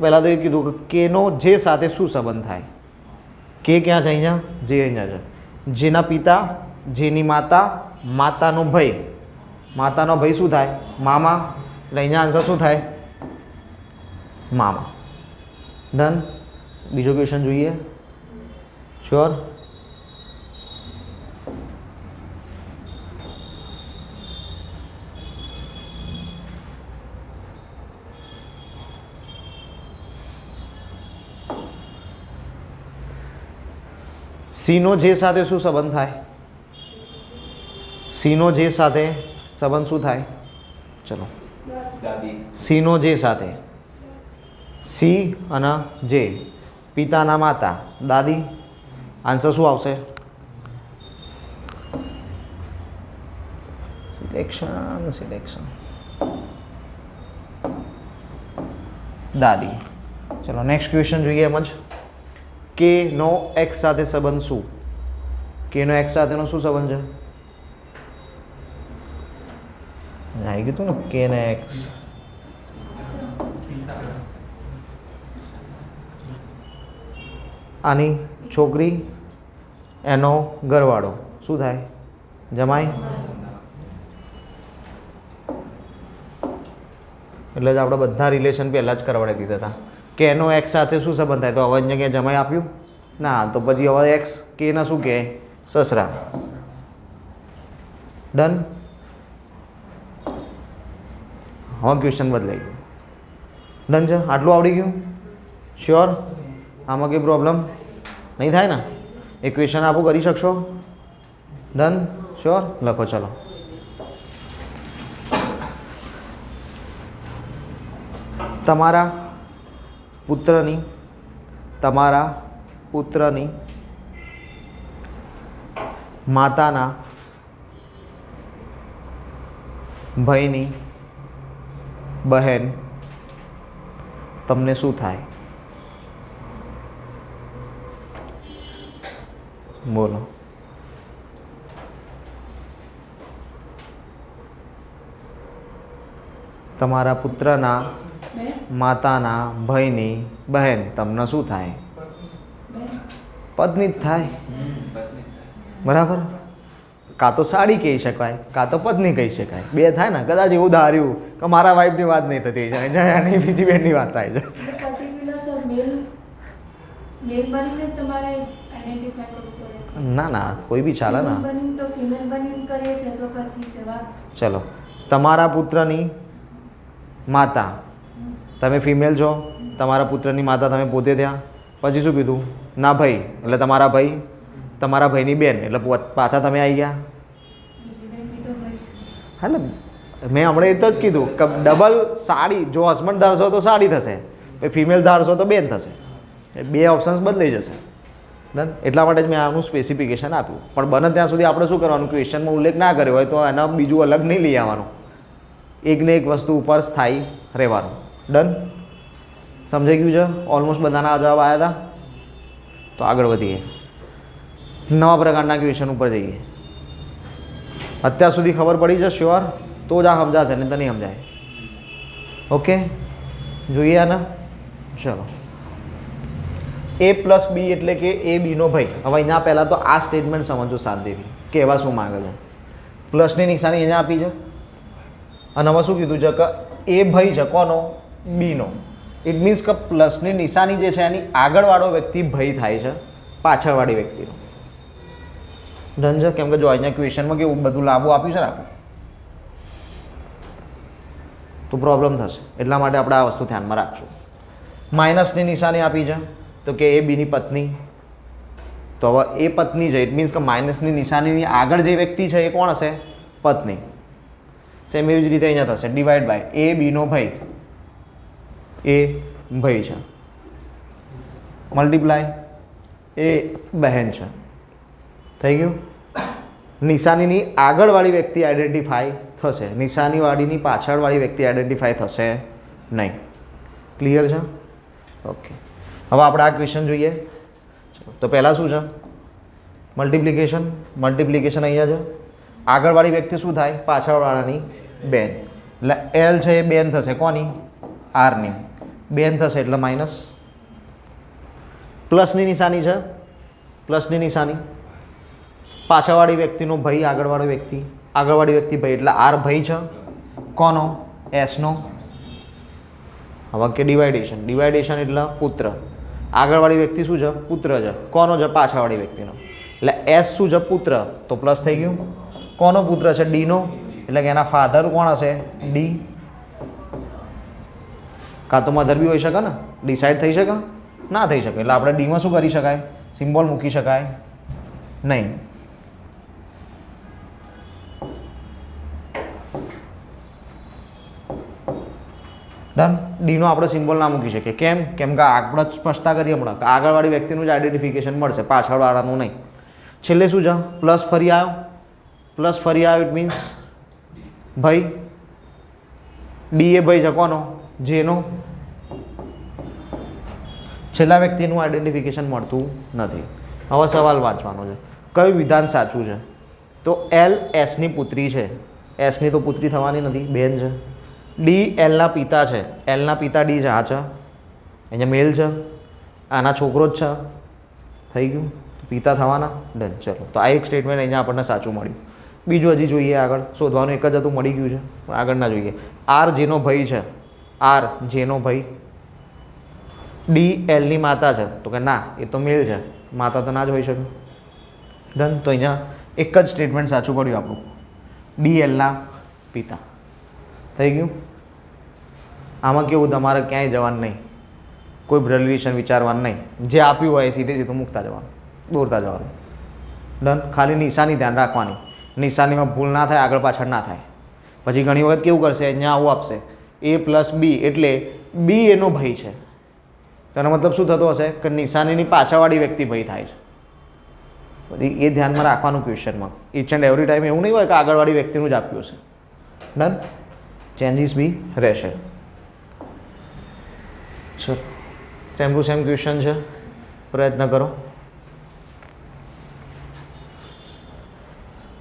પહેલાં તો એ કીધું કે કેનો જે સાથે શું સંબંધ થાય. કે ક્યાં છે? અહીંયા. જે અહીંયા છે. જેના પિતા, જેની માતા, માતાનો ભાઈ. માતાનો ભાઈ શું થાય? મામા. એટલે અહીંયા આન્સર શું થાય? મામા. ડન. બીજો ક્વેશ્ચન જોઈએ. શ્યોર? સીનો જે સાથે શું સંબંધ થાય? સીનો જે સાથે સંબંધ શું થાય? ચલો, સીનો જે સાથે. સી અને જે. પિતાના માતા, દાદી. આન્સર શું આવશે? સિલેક્શન. દાદી. ચલો નેક્સ્ટ ક્વેશ્ચન જોઈએ. એમ જ કે નો એક્સ સાથે સંબંધ શું? કે નો એક્સ સાથેનો શું સંબંધ છે? આવી ગયું હતું ને કે ને એક્સ. આની છોકરી, એનો ઘરવાળો શું થાય? જમાઈ. એટલે જ આપણે બધા રિલેશન પહેલાં જ કરવાડી દીધા હતા કે એનો એક્સ સાથે શું સંબંધ થાય. તો હવે અહીંયા ક્યાં જમાઈ આપ્યું ના, તો પછી હવે એક્સ કે ના શું કહે? સસરા. ડન. હવે ક્વેશ્ચન બદલાઈ ગયું. ડન છે? આટલું આવડી ગયું? શ્યોર? આમાં કંઈ પ્રોબ્લેમ નહીં થાય ને? એ ક્વેશ્ચન આપો કરી શકશો? ડન? શ્યોર? લખો. ચલો, તમારા પુત્રની માતાના ભાઈની બહેન તમને શું થાય? બોલો. તમારા પુત્રના માતાના ભાઈની બહેન તમને શું થાય? પત્ની જ થાય, બરાબર. કાં તો સાડી કહી શકાય, કાં તો પત્ની કહી શકાય, બે થાય ને. કદાચ એવું ધાર્યું કે મારા વાઈફની વાત નહીં થતી જાય એની બીજી બેનની વાત થાય છે. પર્ટિક્યુલર સર મેલ બનીને તમારે આઈડેન્ટિફાઈ કરવું પડે? ના ના, કોઈ બી ચાલે ને. બની તો ફિમેલ બની કરીએ છે તો પછી જવાબ. ચલો, તમારા પુત્રની માતા, તમે ફિમેલ છો, તમારા પુત્રની માતા તમે પોતે થયા. પછી શું કીધું? ના ભાઈ, એટલે તમારા ભાઈ, તમારા ભાઈની બેન, એટલે પાછા તમે આવી ગયા. બીજી બેન બી તો હોય છે. હા, એટલે મેં હમણાં એટલે જ કીધું કે ડબલ સાડી, જો હસબન્ડ ધારશો તો સાડી થશે, પછી ફિમેલ ધારશો તો બેન થશે. બે ઓપ્શન્સ બદલાઈ જશે. ડન. એટલા માટે જ મેં આનું સ્પેસિફિકેશન આપ્યું. પણ બને ત્યાં સુધી આપણે શું કરવાનું, ક્વેશ્ચનમાં ઉલ્લેખ ના કર્યો હોય તો એના બીજું અલગ નહીં લઈ આવવાનું, એકને એક વસ્તુ ઉપર સ્થાયી રહેવાનું. ડન. સમજાઈ ગયું છે? ઓલમોસ્ટ બધાના જવાબ આવ્યા હતા. તો આગળ વધીએ, નવા પ્રકારના ક્વેશ્ચન ઉપર જઈએ. અત્યાર સુધી ખબર પડી છે શ્યોર? તો જ આ સમજાશે, નહીં તો નહીં સમજાય. ઓકે, જોઈએ આને. ચલો, એ પ્લસ બી એટલે કે એ બીનો ભાઈ. હવે અહીંયા પહેલાં તો આ સ્ટેટમેન્ટ સમજો શાંતિથી, કહેવા શું માગે છે. પ્લસની નિશાની અહીંયા આપી છે અને હવે શું કીધું છે કે એ ભાઈ છે કોનો? બીનો. ઇટ મીન્સ કે પ્લસની નિશાની જે છે એની આગળવાળો વ્યક્તિ ભાઈ થાય છે પાછળવાળી વ્યક્તિનો. ડન છે? કેમ કે જો અહીંયા ક્વેશ્ચનમાં કેવું બધું લાંબુ આપ્યું છે ને આપણે, તો પ્રોબ્લેમ થશે. એટલા માટે આપણે આ વસ્તુ ધ્યાનમાં રાખશું. માઇનસની નિશાની આપી છે તો કે એ બીની પત્ની. તો હવે એ પત્ની છે, ઇટ મીન્સ કે માઇનસની નિશાનીની આગળ જે વ્યક્તિ છે એ કોણ હશે? પત્ની. સેમ એવી જ રીતે અહીંયા થશે, ડિવાઈડ બાય એ બીનો ભાઈ, એ ભાઈ છે, મલ્ટીપ્લાય એ બહેન છે. થઈ ગયું? નિશાનીની આગળવાળી વ્યક્તિ આઈડેન્ટિફાઈ થશે, નિશાનીવાળીની પાછળવાળી વ્યક્તિ આઈડેન્ટિફાઈ થશે નહીં. ક્લિયર છે? ઓકે, હવે આપણે આ ક્વેશ્ચન જોઈએ. તો પહેલાં શું છે? મલ્ટિપ્લિકેશન. મલ્ટિપ્લિકેશન અહીંયા છે. આગળવાળી વ્યક્તિ શું થાય? પાછળવાળાની બેન. એટલે એલ છે એ બેન થશે કોની? આરની. બેન થશે એટલે માઇનસ. પ્લસની નિશાની છે, પ્લસની નિશાની પાછળવાળી વ્યક્તિનો ભાઈ, આગળવાળો વ્યક્તિ, આગળવાળી વ્યક્તિ ભાઈ, એટલે આર ભાઈ છે કોનો? એસનો. હવે કે ડિવાઇડેશન. ડિવાઇડેશન એટલે પુત્ર. આગળવાળી વ્યક્તિ શું છે? પુત્ર છે. કોનો છે? પાછળવાળી વ્યક્તિનો. એટલે એસ શું છે? પુત્ર. તો પ્લસ થઈ ગયું. કોનો પુત્ર છે? ડીનો. એટલે કે એના ફાધર કોણ હશે? ડી. કાં તો મધર બી હોઈ શકે ને, ડિસાઇડ થઈ શકે? ના થઈ શકે. એટલે આપણે ડીમાં શું કરી શકાય? સિમ્બોલ મૂકી શકાય નહીં. ડન. ડીનો આપણે સિમ્બોલ ના મૂકી શકીએ. કેમ? કેમ કે આપણે સ્પષ્ટતા કરીએ હમણાં કે આગળવાળી વ્યક્તિનું જ આઈડેન્ટિફિકેશન મળશે, પાછળવાળાનું નહીં. છેલ્લે શું છે? પ્લસ ફરી આવ્યો. પ્લસ ફરી આવ્યો ઇટ મીન્સ ભાઈ. ડી એ ભાઈ છે કોનો? જેનો. છેલ્લા વ્યક્તિનું આઈડેન્ટિફિકેશન મળતું નથી. હવે સવાલ વાંચવાનો છે, કયું વિધાન સાચું છે? તો એલ એસની પુત્રી છે. એસની તો પુત્રી થવાની નથી, બેન છે. ડી એલના પિતા છે. એલના પિતા ડી છે. આ છે, અહીંયા મેલ છે, આના છોકરો જ છે. થઈ ગયું? પિતા થવાના. ડન. ચલો, તો આ એક સ્ટેટમેન્ટ અહીંયા આપણને સાચું મળ્યું. બીજું હજી જોઈએ આગળ. શોધવાનું એક જ હતું, મળી ગયું છે, પણ આગળ ના જોઈએ. આર જેનો ભાઈ છે, આર જેનો ભાઈ. ડી એલની માતા છે. તો કે ના, એ તો મેલ છે, માતા તો ના જ હોઈ શકે. ડન. તો અહીંયા એક જ સ્ટેટમેન્ટ સાચું પડ્યું આપણું, ડી એલના પિતા. થઈ ગયું? આમાં કેવું, તમારે ક્યાંય જવાનું નહીં, કોઈ રિલેશન વિચારવાનું નહીં. જે આપ્યું હોય એ સીધે સીધું મૂકતા જવાનું, દોરતા જવાનું. ડન. ખાલી નિશાની ધ્યાન રાખવાની, નિશાનીમાં ભૂલ ના થાય, આગળ પાછળ ના થાય. પછી ઘણી વખત કેવું કરશે, અહીંયા આવું આપશે એ પ્લસ બી, એટલે બી એનો ભાઈ છે. તેનો મતલબ શું થતો હશે કે નિશાનીની પાછળવાળી વ્યક્તિ ભાઈ થાય છે. પછી એ ધ્યાનમાં રાખવાનું ક્વેશ્ચનમાં. ઇચ એન્ડ એવરી ટાઈમ એવું નહીં હોય કે આગળવાળી વ્યક્તિનું જ આપ્યું હશે. ડન. ચેન્જીસ બી રહેશે. ચલો, સેમ ટુ સેમ ક્વેશ્ચન છે, પ્રયત્ન કરો.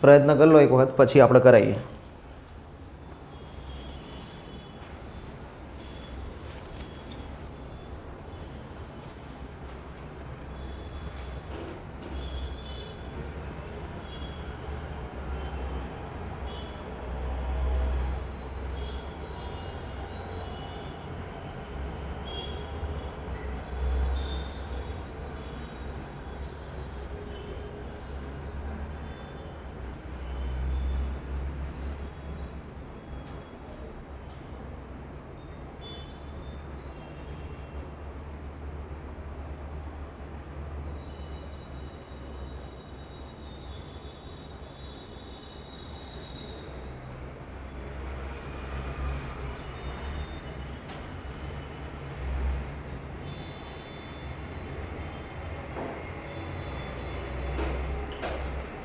પ્રયત્ન કરી લો એક વખત, પછી આપણે કરાવીએ.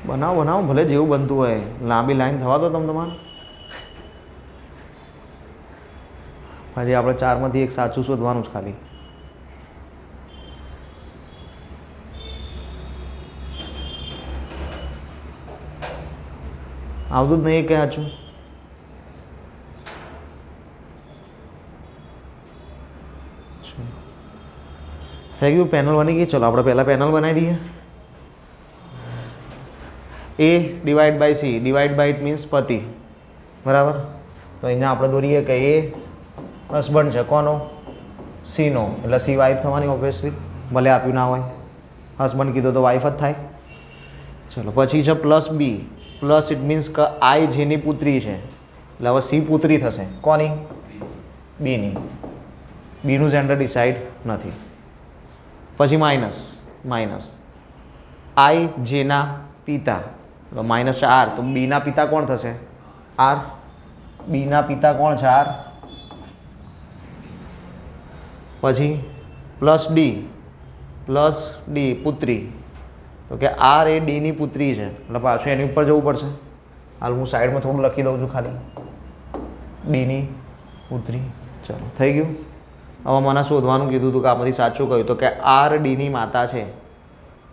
બનાવો બનાવો, ભલે જેવું બનતું હોય. લાંબી લાઈન થવા દો તમે તમારે. હજી આપણે 4માંથી એક સાચું શોધવાનું જ ખાલી. આવતું જ નહીં કે સાચું. થઈ ગયું, પેનલ બની ગઈ. ચલો આપણે પહેલાં પેનલ બનાવી દઈએ. A divide by C, divide by it means પતિ, બરાબર. તો અહીંયા આપણે દોરીએ કે એ હસબન્ડ છે કોનો? સીનો, એટલે સી વાઈફ થવાની ઓબ્વિયસલી, ભલે આપ્યું ના હોય. હસબન્ડ કીધો તો વાઈફ જ થાય. ચલો પછી છે plus B, plus it means કે આઈ જેની પુત્રી છે, એટલે હવે સી પુત્રી થશે કોની? બીની. બીનું જેન્ડર ડિસાઈડ નથી. પછી માઇનસ, માઇનસ આઈ જેના પિતા, માઇનસ છે આર, તો બીના પિતા કોણ થશે? આર. બીના પિતા કોણ છે? આર. પછી પ્લસ ડી પુત્રી, તો કે આર એ ડીની પુત્રી છે, એટલે પાછું એની ઉપર જવું પડશે. હાલ હું સાઈડમાં થોડું લખી દઉં છું ખાલી, ડીની પુત્રી. ચલો થઈ ગયું. હવે મને શોધવાનું કીધું હતું કે આમાંથી સાચું કહ્યું, તો કે આર ડીની માતા છે.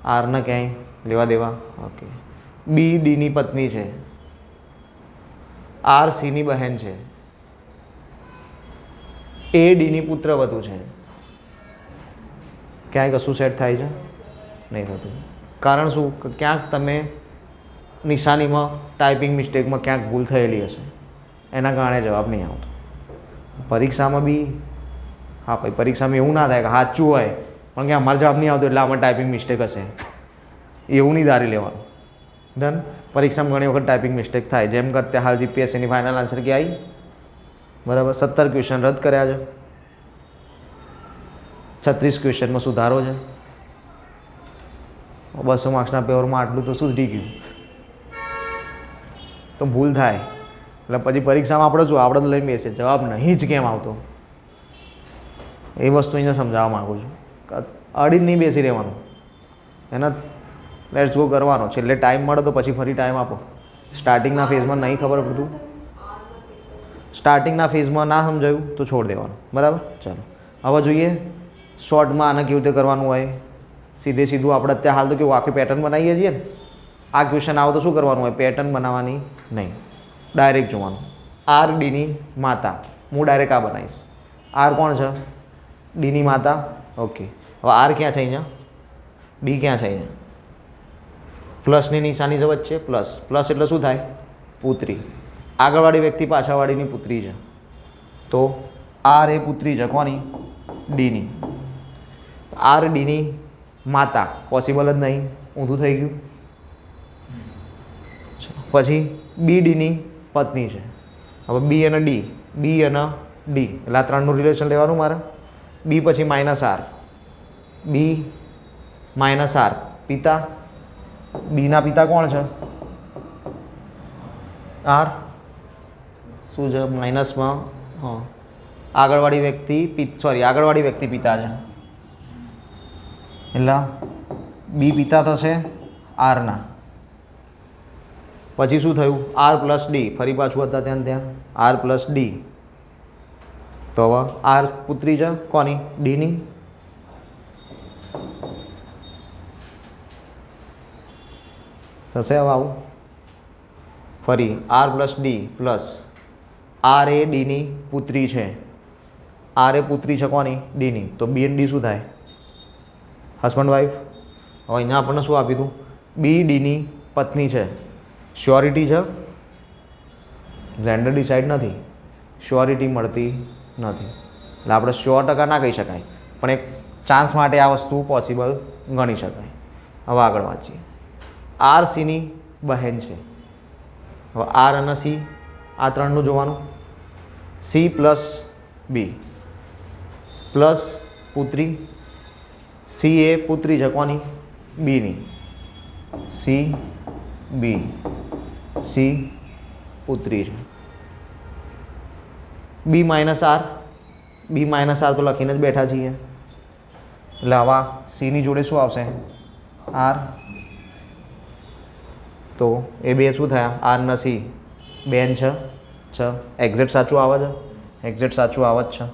આરને ક્યાંય લેવા દેવા. ઓકે. બી ડીની પત્ની છે. આર સીની બહેન છે. એ ડીની પુત્રવધુ છે. ક્યાંય કશું સેટ થાય છે? નહીં થતું. કારણ શું? કે ક્યાંક તમે નિશાનીમાં ટાઈપિંગ મિસ્ટેકમાં ક્યાંક ભૂલ થયેલી હશે, એના કારણે જવાબ નહીં આવતો. પરીક્ષામાં બી હા ભાઈ, પરીક્ષામાં એવું ના થાય કે સાચું હોય પણ કે અમારે જવાબ નહીં આવતો એટલે આમાં ટાઈપિંગ મિસ્ટેક હશે, એવું નહીં ધારી લેવાનું. ડન. પરીક્ષામાં ઘણી વખત ટાઈપિંગ મિસ્ટેક થાય, જેમ કે અત્યારે હાલ જીપીએસસીની ફાઇનલ આન્સર કે આવી, બરાબર. 17 ક્વેશ્ચન રદ કર્યા છે, 36 ક્વેશ્ચનમાં સુધારો છે. 200 માર્ક્સના પેપરમાં આટલું તો સુધરી ગયું. તો ભૂલ થાય એટલે પછી પરીક્ષામાં આપણે શું, આપણે તો લઈને બેસીએ જવાબ નહીં જ કેમ આવતો, એ વસ્તુ અહીંયા સમજાવવા માગું છું. અડીને નહીં બેસી રહેવાનું, એના લેટ્સ ગો કરવાનો. છેલ્લે ટાઈમ મળે તો પછી ફરી ટાઈમ આપો. સ્ટાર્ટિંગના ફેઝમાં નહીં ખબર પડતું, સ્ટાર્ટિંગના ફેઝમાં ના સમજાયું તો છોડ દેવાનું, બરાબર. ચાલો હવે જોઈએ શોર્ટમાં આને કેવી રીતે કરવાનું હોય. સીધે સીધું આપણે અત્યારે હાલ તો કેવું આખી પેટર્ન બનાવીએ છીએ ને, આ ક્વેશ્ચન આવો તો શું કરવાનું હોય? પેટર્ન બનાવવાની નહીં, ડાયરેક્ટ જોવાનું. આર ડીની માતા, હું ડાયરેક્ટ આ બનાવીશ. આર કોણ છે? ડીની માતા. ઓકે. હવે આર ક્યાં છે અહીંયા? ડી ક્યાં છે અહીંયા? પ્લસની નિશાની જ વચ્ચે, પ્લસ. પ્લસ એટલે શું થાય? પુત્રી. આગળવાળી વ્યક્તિ પાછળવાળીની પુત્રી છે, તો આર એ પુત્રી છે કોની? ડીની. આર ડીની માતા પોસિબલ જ નહીં, ઊંધું થઈ ગયું. પછી બી ડીની પત્ની છે. હવે બી અને ડી, બી અને ડી એટલે આ ત્રણનું રિલેશન લેવાનું મારે. બી પછી માઇનસ આર, બી માઇનસ આર પિતા. બીના પિતા કોણ છે? આર. શું છે માઇનસમાં? હા, આગળવાળી વ્યક્તિ આગળવાળી વ્યક્તિ પિતા છે, એટલે બી પિતા થશે આરના. પછી શું થયું? આર પ્લસ ડી, ફરી પાછું હતા ત્યાં આર પ્લસ ડી. તો હવે આર પુત્રી છે કોની? ડીની. થશે હવે આવું ફરી R plus D plus R એ ડીની પુત્રી છે. આર એ પુત્રી છે કોની? ડીની. તો બી એન્ડ ડી શું થાય? Husband wife. હવે અહીંયા આપણને શું આપ્યું હતું? બી ડીની પત્ની છે. શ્યોરિટી છે? જેન્ડર ડિસાઇડ નથી, શ્યોરિટી મળતી નથી, એટલે આપણે 100% ના કહી શકાય, પણ એક ચાન્સ માટે આ વસ્તુ પોસિબલ ગણી શકાય. હવે આગળ વાંચીએ. આર સીની બહેન છે. હવે આર અને સી આ ત્રણનું જોવાનું. સી પ્લસ બી પ્લસ પુત્રી. સી એ પુત્રી છે કોની? બીની. સી બી, સી પુત્રી છે. બી માઇનસ આર, બી માઇનસ આર તો લખીને જ બેઠા છીએ, એટલે આવા સીની જોડે શું આવશે? આર. તો એ બે શું થયા? આર ને સી બેન છે એક્ઝેક્ટ સાચું આવે છે, એક્ઝેક્ટ સાચું આવે જ છે.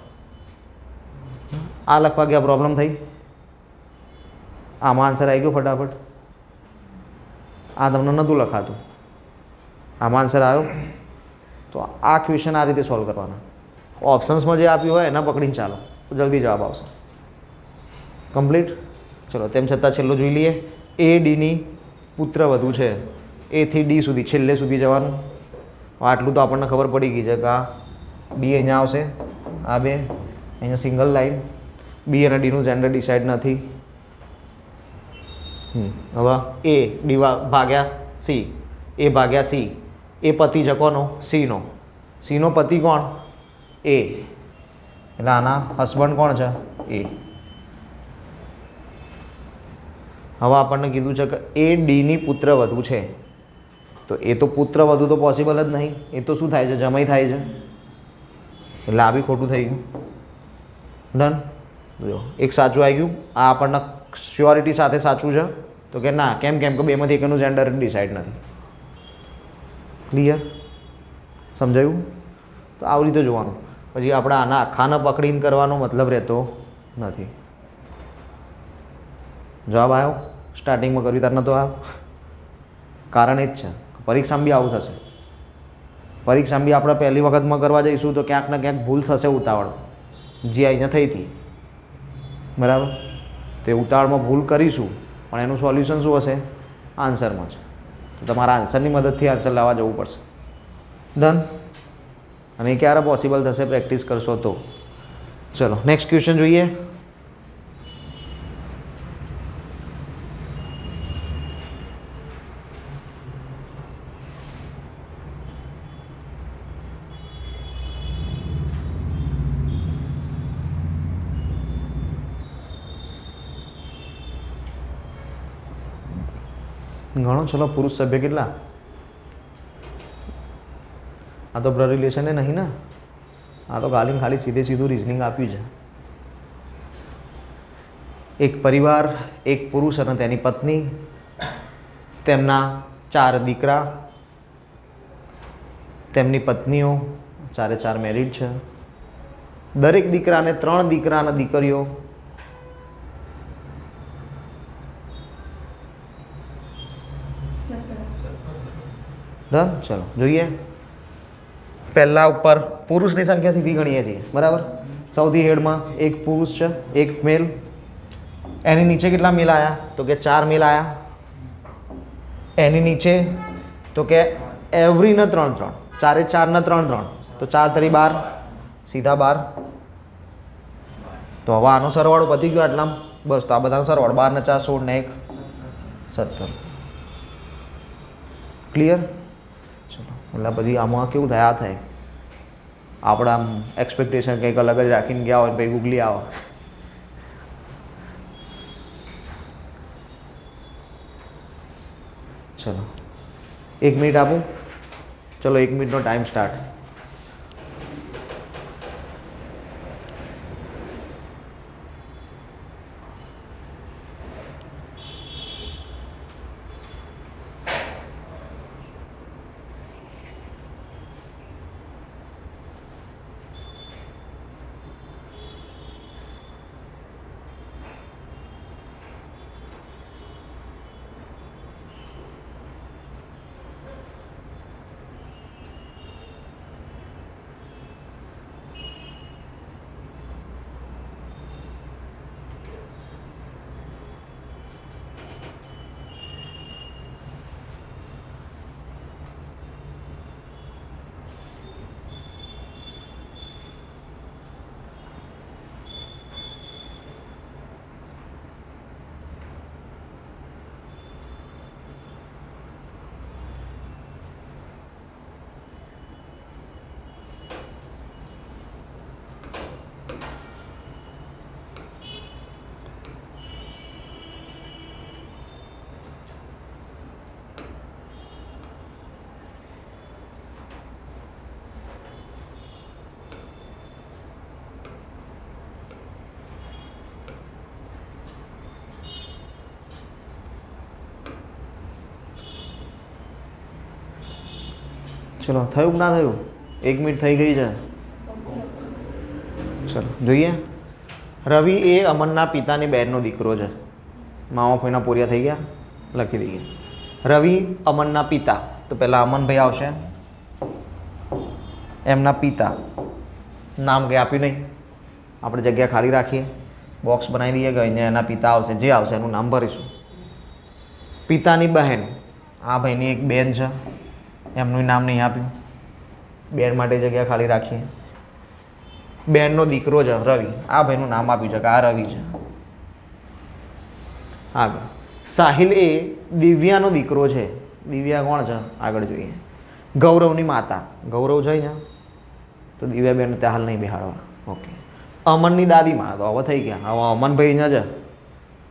આ લખવા ગયા પ્રોબ્લેમ થઈ. આમાં આન્સર આવી ગયો ફટાફટ. આ તમને નહોતું લખાતું, આમાં આન્સર આવ્યો. તો આ ક્વેશ્ચન આ રીતે સોલ્વ કરવાના. ઓપ્શન્સમાં જે આપ્યું હોય એના પકડીને ચાલો, જલ્દી જવાબ આવશે. કમ્પ્લીટ. ચલો તેમ છતાં છેલ્લો જોઈ લઈએ. એ ડીની પુત્ર વધુ છે. એથી ડી સુધી છેલ્લે સુધી જવાનું. આટલું તો આપણને ખબર પડી ગઈ છે કે આ ડી અહીંયા આવશે, આ બે અહીંયા સિંગલ લાઈન. બી અને ડીનું જેન્ડર ડિસાઇડ નથી. હવે એ ડી ભાગ્યા સી, એ ભાગ્યા સી, એ પતિ છે કોનો? સીનો. સીનો પતિ કોણ? એ. એટલે આના હસબન્ડ કોણ છે? એ. હવે આપણને કીધું છે કે એ ડીની પુત્ર વધુ છે. તો એ તો પુત્ર વધુ તો પોસિબલ જ નહીં. એ તો શું થાય છે? જમાઈ થાય છે. એટલે આ બી ખોટું થઈ ગયું. ડન. જો એક સાચું આવી ગયું. આ આપણને શ્યોરિટી સાથે સાચું છે. તો કે ના, કેમ કેમ કે બેમાંથી એકનું જેન્ડર ડિસાઇડ નથી. ક્લિયર? સમજાયું? તો આવી રીતે જોવાનું. પછી આપણે આના આખાને પકડીને કરવાનો મતલબ રહેતો નથી. જવાબ આવ્યો? સ્ટાર્ટિંગમાં કર્યું ત્યારે નહોતો આવ્યો. કારણ એ જ છે, પરીક્ષામાં બી આવું થશે. પરીક્ષામાં બી આપણે પહેલી વખતમાં કરવા જઈશું તો ક્યાંક ને ક્યાંક ભૂલ થશે ઉતાવળ, જે અહીંયા થઈ હતી. બરાબર? તે ઉતાવળમાં ભૂલ કરીશું, પણ એનું સોલ્યુશન શું હશે? આન્સરમાં છે. તો તમારા આન્સરની મદદથી આન્સર લાવવા જવું પડશે. ડન. અને એ ક્યારે પોસિબલ થશે? પ્રેક્ટિસ કરશો તો. ચલો નેક્સ્ટ ક્વેશ્ચન જોઈએ. ઘણો. ચલો પુરુષ સભ્ય કેટલા? આ તો બ્લડ રિલેશન નહીં ને, આ તો ખાલી સીધે સીધું રિઝનિંગ આપ્યું છે. એક પરિવાર, એક પુરુષ અને તેની પત્ની, તેમના 4 દીકરા, તેમની પત્નીઓ, 4 મેરિડ છે. દરેક દીકરાને 3 દીકરા અને દીકરીઓ. ડન. ચલો જોઈએ. પહેલા ઉપર પુરુષની સંખ્યા સીધી ગણીએ છીએ. બરાબર? સૌથી હેડમાં એક પુરુષ છે, એક મેલ. એની નીચે કેટલા મેલ આવ્યા? તો કે 4 મેલ આવ્યા. એની નીચે તો કે એવરીને 3, 4 ને 3, તો 4 તરી 12, સીધા 12. તો હવે આનો સરવાળો પતી ગયો આટલામાં. બસ, તો આ બધાનો સરવાળો 12 ને 4 16 ને 1 17. ક્લિયર? ચલો, એટલે પછી આમાં કેવું થાય? આ થાય આપણે આમ એક્સપેક્ટેશન કંઈક અલગ જ રાખીને ગયા હોય પછી ગુગલી આવે. ચલો 1 મિનિટ આપું. ચલો 1 મિનિટનો ટાઈમ સ્ટાર્ટ. ચલો થયું કે ના થયું? 1 મિનિટ થઈ ગઈ છે. ચલો જોઈએ. રવિ એ અમનના પિતાની બહેનનો દીકરો છે. મામા ફોઈના પૂર્યા થઈ ગયા, લખી દઈએ. રવિ અમનના પિતા, તો પહેલાં અમનભાઈ આવશે. એમના પિતા, નામ કંઈ આપ્યું નહીં, આપણે જગ્યા ખાલી રાખીએ, બોક્સ બનાવી દઈએ કે અહીંયા એના પિતા આવશે, જે આવશે એનું નામ ભરીશું. પિતાની બહેન, આ ભાઈની એક બેન છે, એમનું નામ નહીં આપ્યું, બેન માટે જગ્યા ખાલી રાખીએ. બેનનો દીકરો છે રવિ, આ ભાઈનું નામ આપ્યું છે કે આ રવિ છે. આગળ સાહિલ એ દિવ્યાનો દીકરો છે. દિવ્યા કોણ છે? આગળ જોઈએ. ગૌરવની માતા, ગૌરવ છે અહીંયા, તો દિવ્યાબેન ત્યાં હાલ નહીં બેહાડવા. ઓકે. અમનની દાદીમાં, તો હવે થઈ ગયા. હવે અમનભાઈ અહીંયા છે.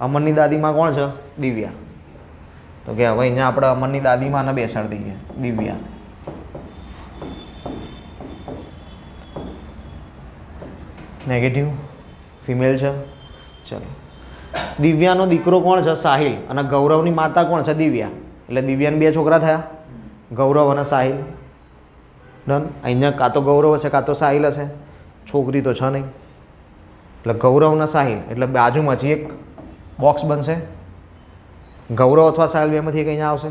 અમનની દાદીમાં કોણ છે? દિવ્યા. તો કે હવે અહીંયા આપણે અમનની દાદીમાને બેસાડી દઈએ, દિવ્યા. નેગેટિવ, ફિમેલ છે. ચલો. દિવ્યાનો દીકરો કોણ છે? સાહિલ. અને ગૌરવની માતા કોણ છે? દિવ્યા. એટલે દિવ્યાને 2 છોકરા થયા, ગૌરવ અને સાહિલ. ડન. અહીંયા કાં તો ગૌરવ હશે કાં તો સાહિલ હશે, છોકરી તો છે નહીં. એટલે ગૌરવ અને સાહિલ, એટલે બાજુમાં હજી એક બોક્સ બનશે. ગૌરવ અથવા સાહિલ બેમાંથી એક અહીંયા આવશે.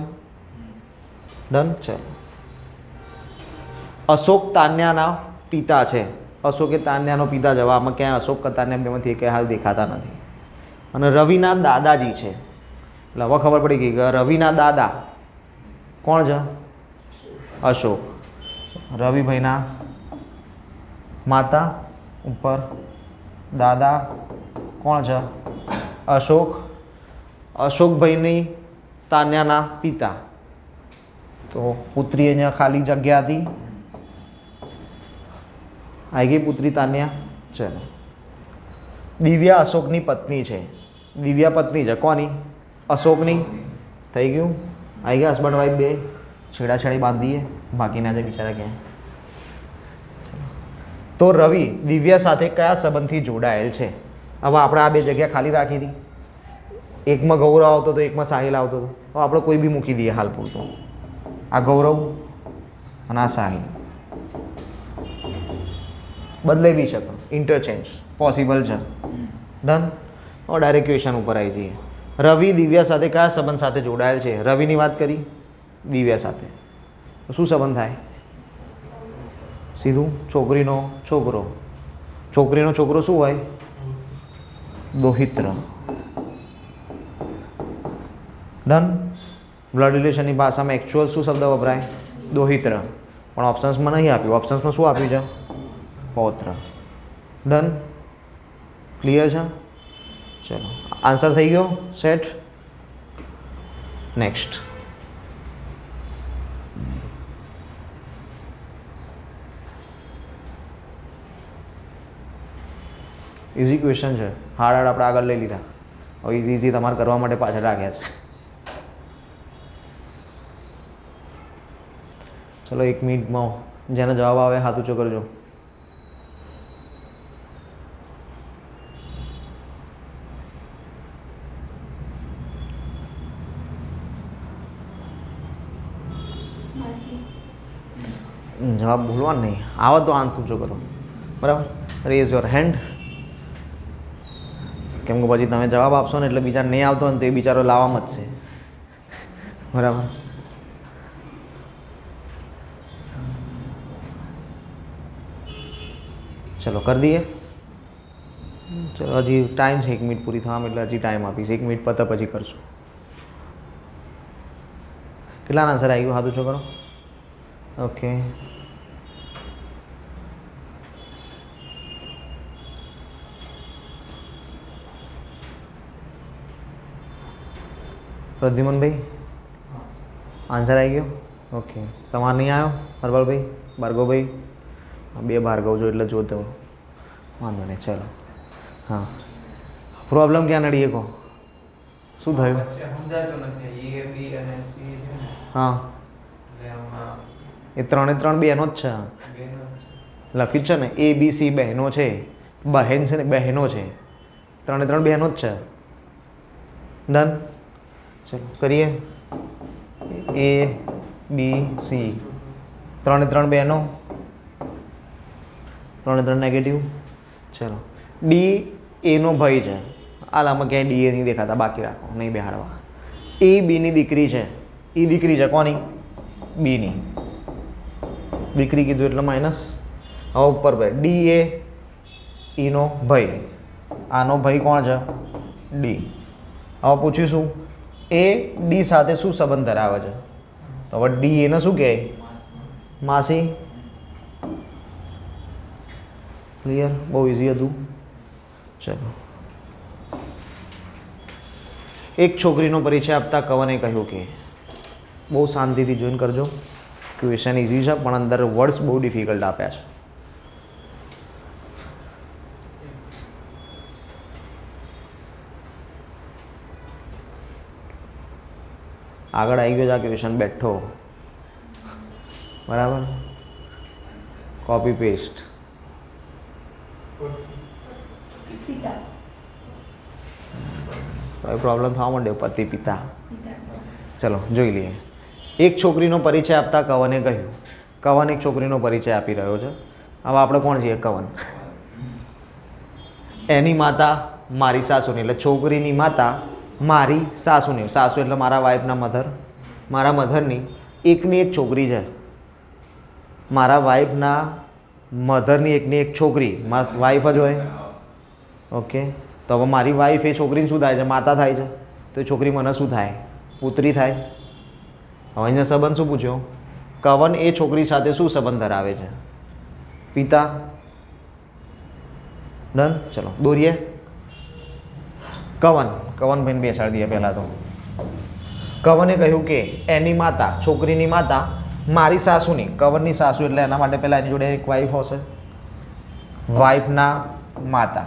ડન. ચલો. અશોક તાન્યાના પિતા છે. અશોક એ તાન્યાનો પિતા જવાબમાં ક્યાંય અશોક તાન્યા બેમાંથી એક હાલ દેખાતા નથી. અને રવિના દાદાજી છે. એટલે હવે ખબર પડી ગઈ કે રવિના દાદા કોણ છે? અશોક. રવિભાઈના માતા ઉપર દાદા કોણ છે? અશોક. અશોકભાઈની તાન્યાના પિતા, તો પુત્રી અહીંયા ખાલી જગ્યા હતી, આવી ગઈ પુત્રી તાન્યા. ચલો. દિવ્યા અશોકની પત્ની છે. દિવ્યા પત્ની છે કોની? અશોકની. થઈ ગયું. આવી ગયા હસબન્ડ વાઈફ બે, છેડાછેડી બાંધીએ, બાકીના જે બિચારા ક્યાં. તો રવિ દિવ્યા સાથે કયા સંબંધથી જોડાયેલ છે? હવે આપણે આ 2 જગ્યા ખાલી રાખી હતી. એકમાં ગૌરવ આવતો હતો, એકમાં સાહિલ આવતો હતો. હવે આપણે કોઈ બી મૂકી દઈએ હાલ પૂરતો. આ ગૌરવ અને આ સાહિલ બદલાઈ બી શકે, ઇન્ટરચેન્જ પોસિબલ છે. ડન. હવે ડાયરેક્ટ ક્વેશ્ચન ઉપર આવી જઈએ. રવિ દિવ્યા સાથે કયા સંબંધ સાથે જોડાયેલ છે? રવિની વાત કરી, દિવ્યા સાથે. શું સંબંધ થાય? સીધું છોકરીનો છોકરો. છોકરીનો છોકરો શું હોય? દોહિત્ર. ડન. બ્લડ રિલેશનની ભાષામાં એકચ્યુઅલ શું શબ્દ વપરાય? દોહિત્ર. પણ ઓપ્શન્સમાં નહીં આપ્યું. ઓપ્શન્સમાં શું આપ્યું છે? પૌત્ર. ડન. ક્લિયર છે? ચલો, આન્સર થઈ ગયો. સેટ. નેક્સ્ટ. ઇઝી ક્વેશ્ચન છે. હાર્ડ હાર્ડ આપણે આગળ લઈ લીધા. હવે ઇઝી ઇઝી તમારે કરવા માટે પાછળ રાખ્યા છે. ચલો 1 મિનિટમાં જેને જવાબ આવે હાથ ઊંચો કરજો. જવાબ ભૂલવાનો નહીં. આવો તો હાથ ઊંચો કરો. બરાબર. Rays your hand. કેમ કે પછી તમે જવાબ આપશો ને એટલે બીજા નહીં આવતો ને તો એ બિચારો લાવવામાં જ છે. બરાબર. ચલો કરી દઈએ. ચલો હજી ટાઈમ છે, 1 મિનિટ પૂરી થવામાં, એટલે હજી ટાઈમ આપીશ. 1 મિનિટ પતે પછી કરશું. કેટલાનો આન્સર આવી ગયો? હાથ ઊંચો કરો. ઓકે. પ્રદ્યુમનભાઈ આન્સર આવી ગયો? ઓકે. તમારે નહીં આવ્યો? હરબલભાઈ, ભાર્ગવભાઈ? 2 ભાર્ગવ જો એટલે જોતો વાંધો નહીં. ચલો. હા, પ્રોબ્લેમ ક્યાં નડીએ કહો? શું થયું? હા, એ 3 બહેનો જ છે. લખ્યું છે ને ABC બહેનો છે. બહેન છે ને, બહેનો છે. 3 બહેનો જ છે. ડન. ચલો કરીએ. ABC 3 3 બહેનો, 3 3 નેગેટિવ. ચલો ડી એનો ભાઈ છે. આલામાં ક્યાંય ડી એ નહીં દેખાતા, બાકી રાખો, નહીં બેહાડવા. એ બીની દીકરી છે. એ દીકરી છે કોની? બીની દીકરી કીધું એટલે માઇનસ. હવે ઉપર ભાઈ ડી એ ઈનો ભાઈ, આનો ભાઈ કોણ છે? ડી. હવે પૂછીશું એ ડી સાથે શું સંબંધ ધરાવે છે? તો હવે ડી એને શું કહે? માસી. ક્લિયર? બહુ ઇઝી હતું. ચલો, એક છોકરીનો પરિચય આપતા કવને કહ્યું કે, બહુ શાંતિથી જોઈન કરજો, ક્વેશ્ચન ઇઝી છે પણ અંદર વર્ડ્સ બહુ ડિફિકલ્ટ આપ્યા છે. આગળ આવી ગયો છે આ ક્વેશ્ચન બેઠો, બરાબર? Copy paste. પિતા. હવે પ્રોબ્લેમ થવા માંડ્યો, પતિ પિતા. પિતા. ચલો જોઈ લઈએ. એક છોકરીનો પરિચય આપતા કવને કહ્યું. કવન એક છોકરીનો પરિચય આપી રહ્યો છે. હવે આપણે કોણ છીએ? કવન. એની માતા મારી સાસુની, એટલે છોકરીની માતા મારી સાસુની. સાસુ એટલે મારા વાઈફના મધર, મારા મધરની એકની એક છોકરી છે. મારા વાઈફના મધરની એકની એક છોકરી મારા વાઈફ જ હોય. ઓકે, તો હવે મારી વાઈફ એ છોકરીને શું થાય છે? માતા થાય છે. તો એ છોકરી મને શું થાય? પુત્રી થાય. હવે અહીંયા સંબંધ શું પૂછ્યો? કવન એ છોકરી સાથે શું સંબંધ ધરાવે છે? પિતા. ડન. ચલો દોરીએ. કવન ભાઈને બેસાડી દઈએ પહેલાં તો. કવને કહ્યું કે એની માતા, છોકરીની માતા મારી સાસુની, કવનની સાસુ એટલે એના માટે પહેલાં એની જોડે એક વાઈફ હશે, વાઈફના માતા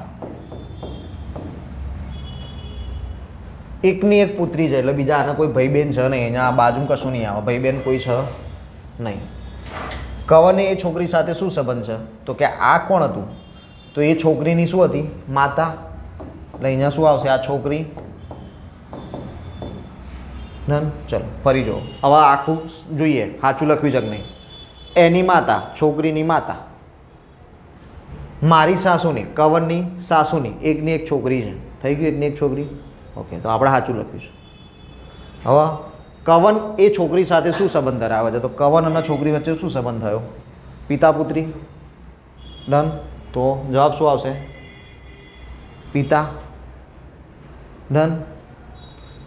એકની એક પુત્રી છે. એટલે બીજા આના કોઈ ભાઈ બહેન છે નહીં, અહીંયા આ બાજુમાં કશું નહીં આવે, ભાઈ બહેન કોઈ છે નહીં. કવને એ છોકરી સાથે શું સંબંધ છે? તો કે આ કોણ હતું? તો એ છોકરીની શું હતી? માતા. એટલે અહીંયા શું આવશે? આ છોકરી. ડન. ચલો ફરી જુઓ. હવે આખું જોઈએ, સાચું લખ્યું છે કે નહીં. એની માતા, છોકરીની માતા મારી સાસુની, કવનની સાસુની એકની એક છોકરી છે. થઈ ગયું? એકની એક છોકરી. ઓકે, તો આપણે સાચું લખ્યું છે. હવે કવન એ છોકરી સાથે શું સંબંધ ધરાવે છે? તો કવન અને છોકરી વચ્ચે શું સંબંધ થયો? પિતા પુત્રી. ડન. તો જવાબ શું આવશે? પિતા. ડન.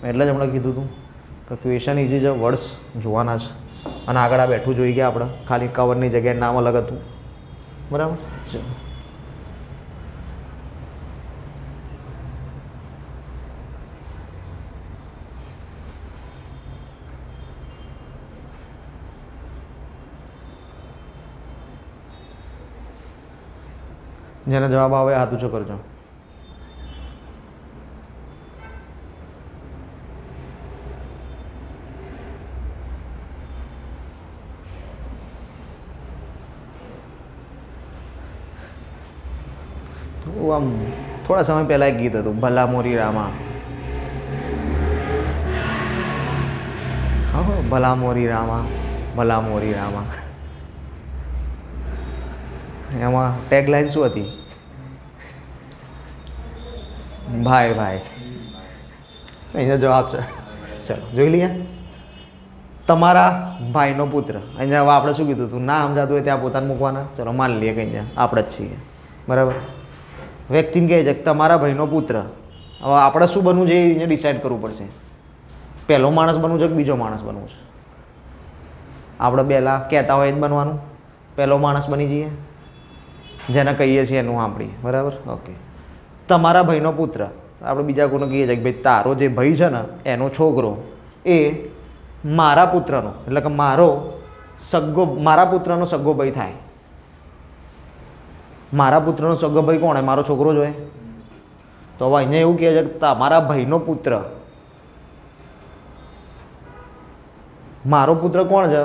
એટલે જ હમણાં કીધું હતું કે ક્વેશ્ચન ઇઝી છે, વર્ડ્સ જોવાના છે. અને આગળ આ બેઠું જોઈ ગયા આપણે, ખાલી કવરની જગ્યાએ નામ અલગ હતું, બરાબર? જેને જવાબ આવે હાથ ઊંચો કરજો. આમ થોડા સમય પહેલા એક ગીત હતું, ભલા મોરી રામા. હા, ભલા મોરી રામા, ભલા મોરી રામા. એમાં ટેગલાઇન શું હતી? ભાઈ ભાઈ. અહીંયા જવાબ છે. ચલો જોઈ લઈએ. તમારા ભાઈનો પુત્ર. અહીંયા હવે આપણે શું કીધું હતું? ના સમજાતું હોય ત્યાં પોતાને મૂકવાના. ચલો માની લઈએ કે અહીંયા આપણે જ છીએ, બરાબર? વ્યક્તિને કહે છે કે તમારા ભાઈનો પુત્ર. હવે આપણે શું બનવું છે એ અહીંયા ડિસાઇડ કરવું પડશે. પહેલો માણસ બનવું છે કે બીજો માણસ બનવું છે? આપણે પહેલાં કહેતા હોય એ જ બનવાનું. પહેલો માણસ બની જઈએ, જેને કહીએ છીએ એનું સાંભળીએ, બરાબર? ઓકે. તમારા ભાઈનો પુત્ર. આપણે બીજા કોઈને કહીએ છીએ કે ભાઈ તારો જે ભાઈ છે ને એનો છોકરો એ મારા પુત્રનો, એટલે કે મારા પુત્રનો સગ્ગો ભાઈ થાય. મારા પુત્રનો સગ્ગો ભાઈ કોણ હોય? મારો છોકરો જ હોય. તો હવે અહીંયા એવું કહે છે કે તમારા ભાઈનો પુત્ર. મારો પુત્ર કોણ છે?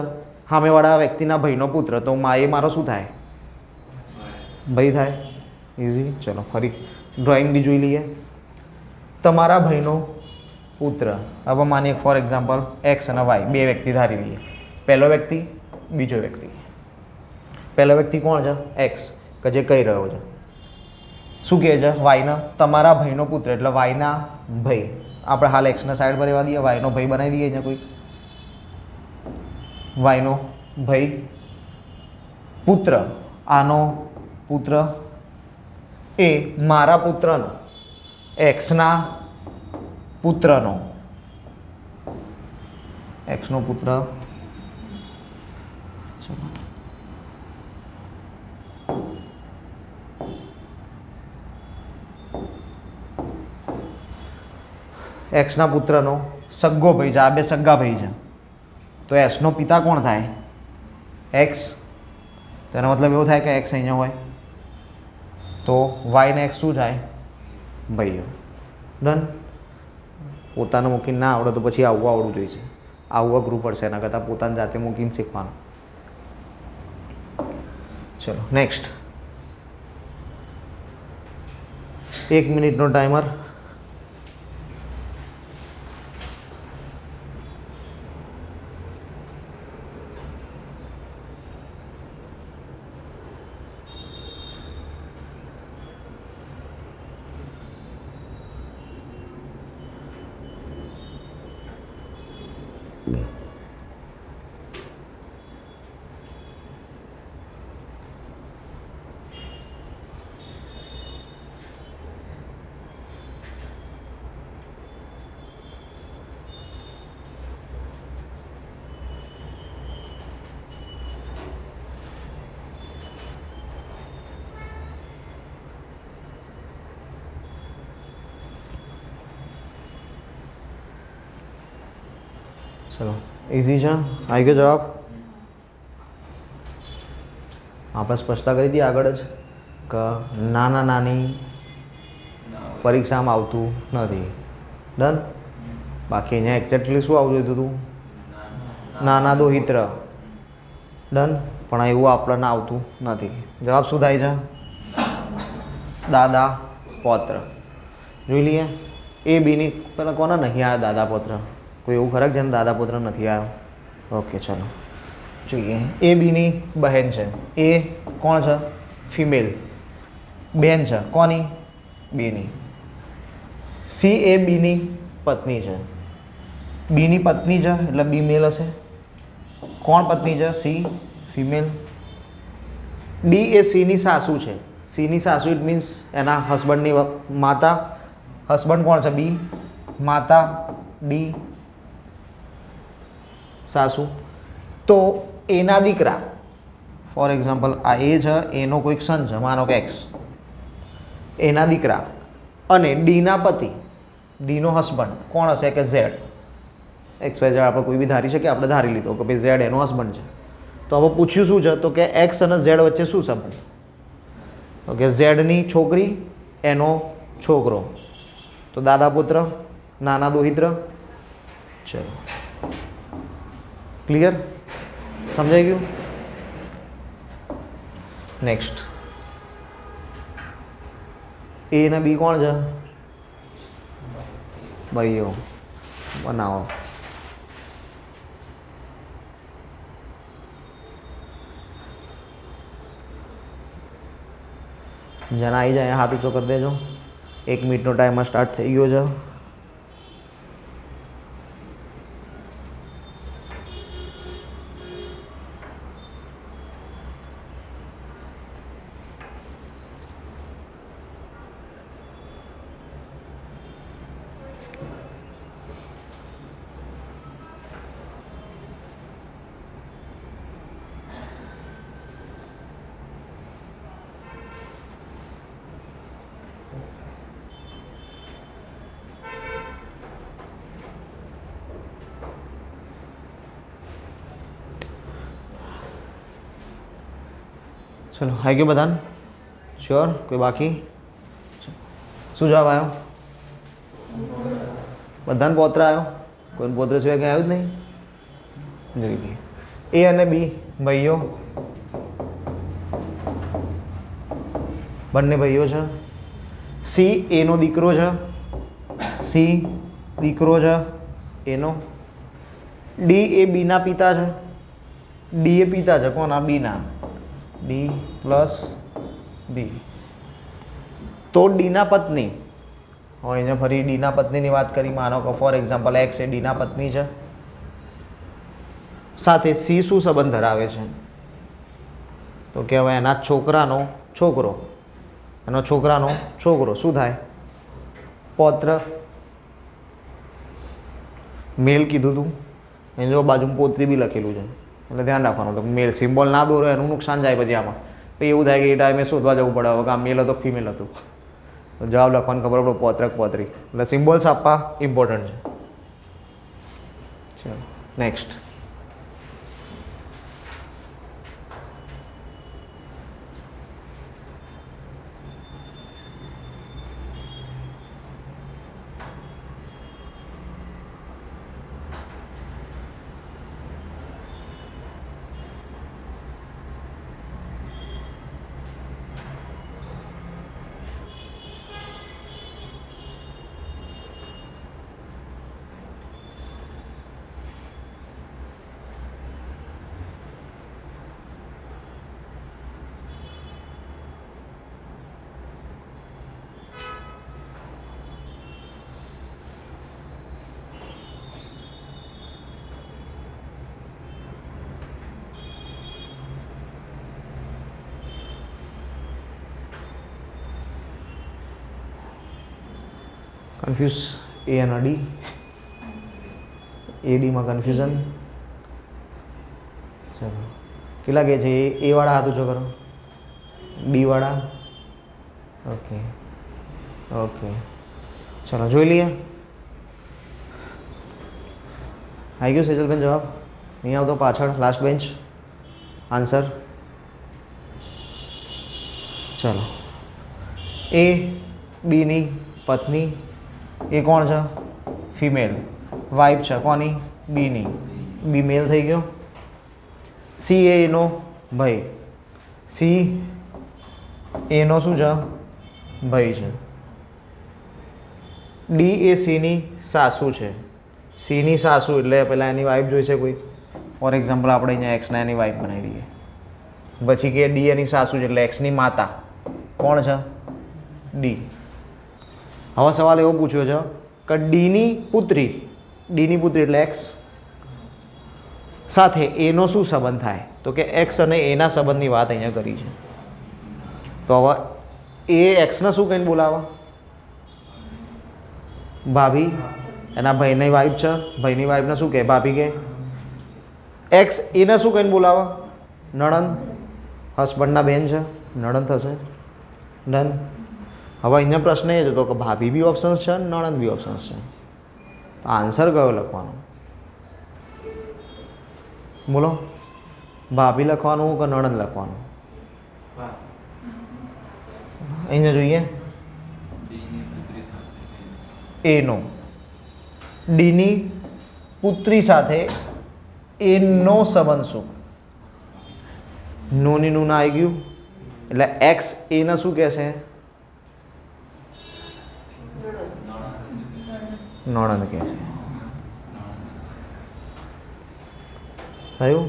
સામેવાળા વ્યક્તિના ભાઈનો પુત્ર. તો એ મારો શું થાય? ભાઈ થાય. ઇઝી. ચલો ફરી ડ્રોઈંગ બી જોઈ લઈએ. તમારા ભાઈનો પુત્ર. હવે માનીએ ફોર એક્ઝામ્પલ એક્સ અને વાય બે વ્યક્તિ ધારી લઈએ. પહેલો વ્યક્તિ, બીજો વ્યક્તિ. પહેલો વ્યક્તિ કોણ છે? એક્સ, કે જે કહી રહ્યો છે. શું કહે છે? વાયના તમારા ભાઈનો પુત્ર, એટલે વાયના ભાઈ. આપણે હાલ એક્સના સાઈડ પર રહેવા દઈએ, વાયનો ભાઈ બનાવી દઈએ અહીંયા કોઈ. વાયનો ભાઈ પુત્ર, આનો પુત્ર એ મારા પુત્રનો, એક્સના પુત્રનો, એક્સનો પુત્ર એક્સના પુત્રનો સગ્ગો ભાઈ છે. આ બે સગ્ગા ભાઈ છે. તો એસનો પિતા કોણ થાય? એક્સ. તેનો મતલબ એવો થાય કે એક્સ અહીંયા હોય તો વાય ને એક્સ શું થાય? ભાઈઓ. ડન. પોતાને મૂકીને ના આવડે તો પછી આવવું આવડવું જોઈએ. આવું અઘરું પડશે, એના કરતાં પોતાની જાતે મૂકીને શીખવાનું. ચલો નેક્સ્ટ. 1 મિનિટનો ટાઈમર. ચલો ઇઝી છે. આવી ગયો જવાબ? આપણે સ્પષ્ટતા કરી દઈએ આગળ જ કે નાની પરીક્ષામાં આવતું નથી. ડન. બાકી અહીંયા એક્ઝેક્ટલી શું આવવું જોઈતું હતું? નાના દોહિત્ર. ડન. પણ એવું આપણને આવતું નથી. જવાબ શું થાય છે? દાદા પૌત્ર. જોઈ લઈએ. એ બીની પેલા કોને નહીં આવ્યો દાદા પૌત્ર? કોઈ એવું ખરેખ છે ને દાદા પુત્ર નથી આવ્યો? ઓકે ચલો જોઈએ. એ બીની બહેન છે. એ કોણ છે? ફિમેલ. બેન છે કોની? બીની. સી એ બીની પત્ની છે. બીની પત્ની છે એટલે બી મેલ હશે. કોણ પત્ની છે? C female. ડી એ સીની સાસુ છે. સીની સાસુ ઇટ મીન્સ એના હસબન્ડની માતા. હસબન્ડ કોણ છે? બી. માતા ડી, સાસુ. તો એના દીકરા, ફોર એક્ઝામ્પલ આ એ છે, એનો કોઈક સન છે, માનો કે એક્સ. એના દીકરા અને ડીના પતિ, ડીનો હસબન્ડ કોણ હશે? કે ઝેડ. એક્સ વાય ઝેડ આપણે કોઈ બી ધારી શકીએ. આપણે ધારી લીધો કે ભાઈ ઝેડ એનો હસબન્ડ છે. તો હવે પૂછ્યું શું છે? તો કે એક્સ અને ઝેડ વચ્ચે શું સંબંધ? ઓકે, ઝેડની છોકરી એનો છોકરો. તો દાદા પુત્ર, નાના દોહિત્ર. ચલો ક્લિયર? સમજાઈ ગયું? નેક્સ્ટ. એ ને બી કોણ છે? ભાઈઓ. બનાવો. જેના આવી જાય હાથ ઊંચો કરી દેજો. 1 મિનિટનો ટાઈમર સ્ટાર્ટ થઈ ગયો છે. ચલો આવી ગયો બધાને? શ્યોર? કોઈ બાકી? શું જવાબ આવ્યો? બધાને પૌત્ર આવ્યો? કોઈને પૌત્ર સિવાય કંઈ આવ્યું જ નહીં? જોઈ લઈએ. એ અને બી ભાઈઓ, બંને ભાઈઓ છે. સી એનો દીકરો છે. સી દીકરો છે એનો. ડી એ બીના પિતા છે. ડી એ પિતા છે કોના? બીના. ડી પ્લસ બી. તો ડીના પત્ની, હવે અહીંયા ફરી ડીના પત્નીની વાત કરી. માનો કે ફોર એક્ઝામ્પલ એક્સ એ ડીના પત્ની છે, સાથે સી શું સંબંધ ધરાવે છે? તો કે હવે એના છોકરાનો છોકરો, એનો છોકરાનો છોકરો શું થાય? પૌત્ર. મેલ કીધું હતું, એની જો બાજુમાં પોત્રી બી લખેલું છે, એટલે ધ્યાન રાખવાનું. તો મેલ સિમ્બોલ ના દોરો એનું નુકસાન જાય પછી આમાં. પછી એવું થાય કે એ ટાઈમે શોધવા જવું પડે હવે કે આ મેલ હતો ફિમેલ હતું. તો જવાબ લખવાનું ખબર પડે પૌત્રક પૌત્રી. એટલે સિમ્બોલ્સ આપવા ઇમ્પોર્ટન્ટ છે. ચલો નેક્સ્ટ. કન્ફ્યુઝ એ અને ડી. એ ડીમાં કન્ફ્યુઝન. ચલો કેટલા કહે છે? એ વાળા હાથ ઊંચો કરો, ડી વાળા. ઓકે ઓકે ચલો જોઈ લઈએ. આવી ગયો સેજલબેન જવાબ? નહીં આવતો પાછળ લાસ્ટ બેન્ચ આન્સર. ચલો એ બીની પત્ની, એ કોણ છે? ફિમેલ. વાઇફ છે કોની? બીની. બી મેલ થઈ ગયો. સી એ એનો ભાઈ, સી એનો શું છે? ભાઈ છે. ડી એ સીની સાસુ છે. સીની સાસુ એટલે પહેલાં એની વાઈફ જોઈશે કોઈ. ફોર એક્ઝામ્પલ આપણે અહીંયા એક્સના એની વાઈફ બનાવી દઈએ. પછી કે ડી એની સાસુ છે એટલે એક્સની માતા કોણ છે? ડી. હવે સવાલ એવો પૂછ્યો છે કે ડીની પુત્રી, ડીની પુત્રી એટલે એક્સ સાથે એનો શું સંબંધ થાય? તો કે એક્સ અને એના સંબંધની વાત અહીંયા કરી છે. તો હવે એ એક્સને શું કહીને બોલાવે? ભાભી. એના ભાઈની વાઈફ છે, ભાઈની વાઈફને શું કહે? ભાભી કહે. એક્સ એને શું કહીને બોલાવે? નણંદ. હસબન્ડના બેન છે, નણંદ થશે. ડન. હવે અહીંયા પ્રશ્ન એ જ હતો કે ભાભી બી ઓપ્શન્સ છે, નણંદ બી ઓપ્શન્સ છે. તો આન્સર કયો લખવાનો? બોલો, ભાભી લખવાનું કે નણંદ લખવાનું? અહીંયા જોઈએ એનો, ડીની પુત્રી સાથે એનો સંબંધ શું? નોની નું ના આવી ગયું એટલે એક્સ એને શું કહેશે? નણંદ કહેશે. થયું?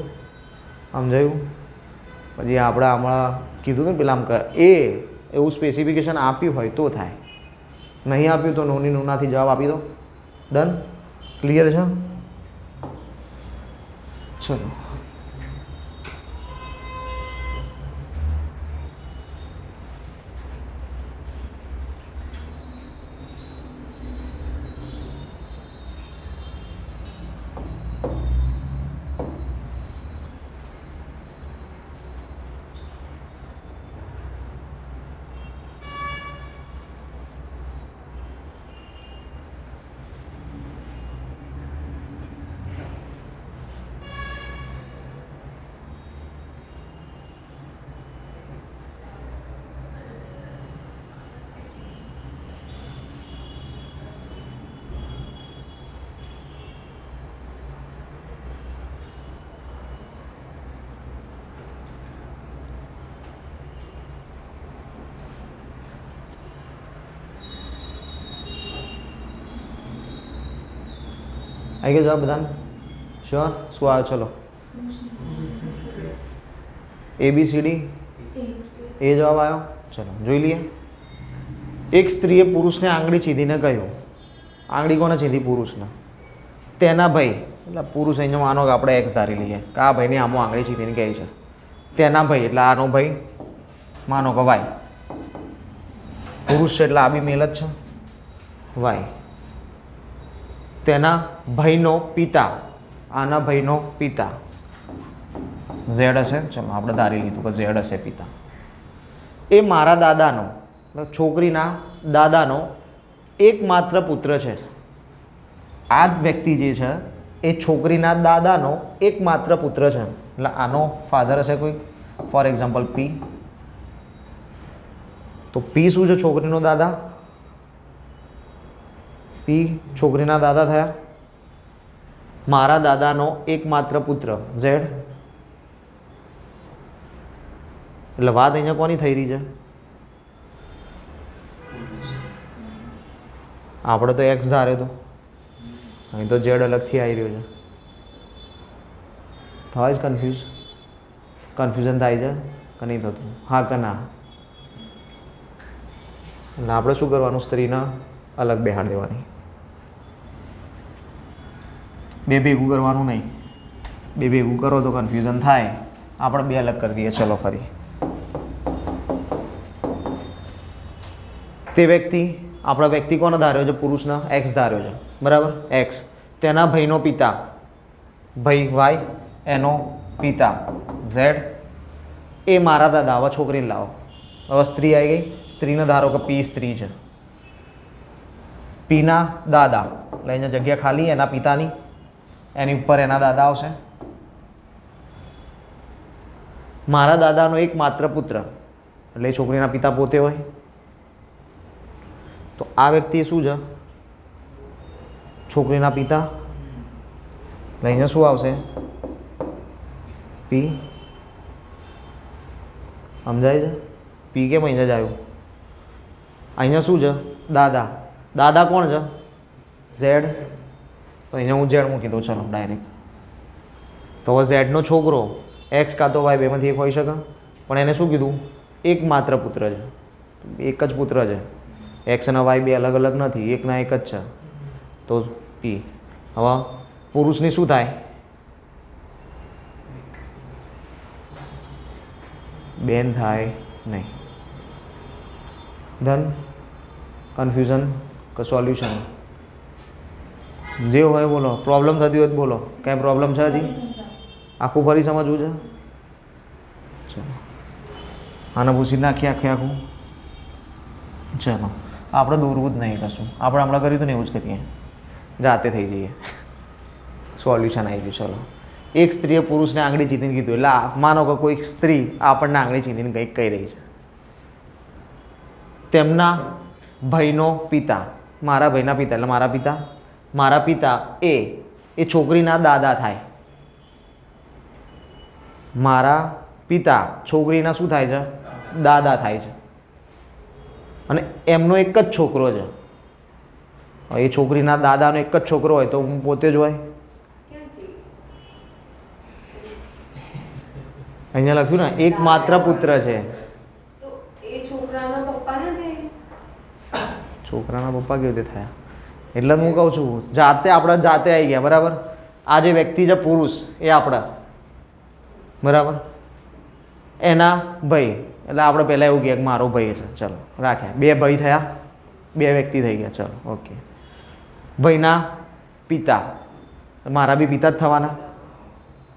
સમજાયું? પછી આપણે હમણાં કીધું ને પેલા આમ કે એ એવું સ્પેસિફિકેશન આપ્યું હોય તો થાય, નહીં આપ્યું તો નોની નુનાથી જવાબ આપી દો. ડન? ક્લિયર છે? ચલો આવી ગયો જવાબ બધાને? શ્યોર? શું આવ્યો? ચલો ABCD એ જવાબ આવ્યો. ચલો જોઈ લઈએ. એક સ્ત્રીએ પુરુષને આંગળી ચીંધીને કહ્યું. આંગળી કોને ચીંધી? પુરુષને. તેના ભાઈ, એટલે પુરુષ અહીંયા માનો કે આપણે એક્સ ધારી લઈએ કે આ ભાઈની આમો આંગળી ચીંધીને કહે છે. તેના ભાઈ એટલે આનો ભાઈ માનો કે વાય. પુરુષ છે એટલે આ બી મેલ જ છે, વાય. તેના ભાઈનો પિતા, આના ભાઈનો પિતા ઝેડ હશે. ચલો આપણે ધારી લીધું કે ઝેડ હશે પિતા. એ મારા દાદાનો, છોકરીના દાદાનો એકમાત્ર પુત્ર છે. આ જ વ્યક્તિ જે છે એ છોકરીના દાદાનો એકમાત્ર પુત્ર છે. એટલે આનો ફાધર હશે કોઈ, ફોર એક્ઝામ્પલ પી. તો પી શું છે? છોકરીનો દાદા. પી છોકરીના દાદા થયા. મારા દાદાનો એકમાત્ર પુત્ર ઝેડ. એટલે વાત અહીંયા કોની થઈ રહી છે? આપણે તો એક્સ ધાર્યો હતો, અહીં તો ઝેડ અલગથી આવી રહ્યો છે. થાય જ કન્ફ્યુઝન થાય છે કે નહીં થતું? હા કે ના? એટલે આપણે શું કરવાનું? સ્ત્રીને અલગ બેહાડ દેવાની. બે ભેગું કરવાનું નહીં. બે ભેગું કરો તો કન્ફ્યુઝન થાય. આપણે બે અલગ કરી દઈએ. ચલો ફરી. તે વ્યક્તિ, આપણા વ્યક્તિ કોને ધાર્યો છે? પુરુષના એક્સ ધાર્યો છે, બરાબર? એક્સ. તેના ભાઈનો પિતા, ભાઈ વાય, એનો પિતા ઝેડ. એ મારા દાદા. હવે છોકરીને લાવો. હવે સ્ત્રી આવી ગઈ. સ્ત્રીને ધારો કે પી સ્ત્રી છે. પીના દાદા એટલે અહીંયા જગ્યા ખાલી એના પિતાની, એની ઉપર એના દાદા આવશે. મારા દાદાનો એકમાત્ર પુત્ર એટલે એ છોકરીના પિતા પોતે હોય. તો આ વ્યક્તિ શું છે? છોકરીના પિતા. એટલે અહીંયા શું આવશે? પી. સમજાય છે? પી કેમ અહીંયા જ આવ્યું? અહીંયા શું છે? દાદા. દાદા કોણ છે? ઝેડ. તો અહીંયા હું ઝેડ મૂકી દઉં. ચલો ડાયરેક્ટ. તો હવે ઝેડનો છોકરો એક્સ કાં તો વાય બેમાંથી એક હોઈ શકે, પણ એને શું કીધું? એકમાત્ર પુત્ર છે. એક જ પુત્ર છે. એક્સ અને વાય બે અલગ અલગ નથી, એકના એક જ છે. તો પી. હવે પુરુષની શું થાય? બેન થાય નહીં. ડન. કન્ફ્યુઝન કે સોલ્યુશન? જે હોય બોલો. પ્રોબ્લેમ થતી હોય તો બોલો. કાંઈ પ્રોબ્લેમ છે હજી? આખું ફરી સમજવું છે? ચલો આને પૂછી નાખીએ આખું. ચલો આપણે દોરવું જ નહીં કશું. આપણે હમણાં કર્યું હતું ને એવું જ કરીએ, જાતે થઈ જઈએ. સોલ્યુશન આવી ગયું. ચલો. એક સ્ત્રીએ પુરુષને આંગળી ચીંધીને કીધું. એટલે માનો કે કોઈ સ્ત્રી આપણને આંગળી ચીંધીને કંઈક કહી રહી છે. તેમના ભાઈનો પિતા, મારા ભાઈના પિતા એટલે મારા પિતા. મારા પિતા એ છોકરીના દાદા થાય. મારા પિતા છોકરીના શું થાય છે? દાદા થાય છે. અને એમનો એક જ છોકરો છે. એ છોકરીના દાદાનો એક જ છોકરો હોય તો હું પોતે જ હોય. અહીંયા લખ્યું ને એકમાત્ર પુત્ર છે. છોકરાના પપ્પા કેવી રીતે થયા? એટલે હું કહું છું જાતે આપણે જાતે આવી ગયા. બરાબર? આ જે વ્યક્તિ છે પુરુષ એ આપણા, બરાબર? એના ભાઈ એટલે આપણે પહેલાં એવું કહે કે મારો ભાઈ છે. ચલો રાખ્યા. બે ભાઈ થયા, બે વ્યક્તિ થઈ ગયા. ચલો ઓકે. ભાઈના પિતા, મારા બી પિતા જ થવાના,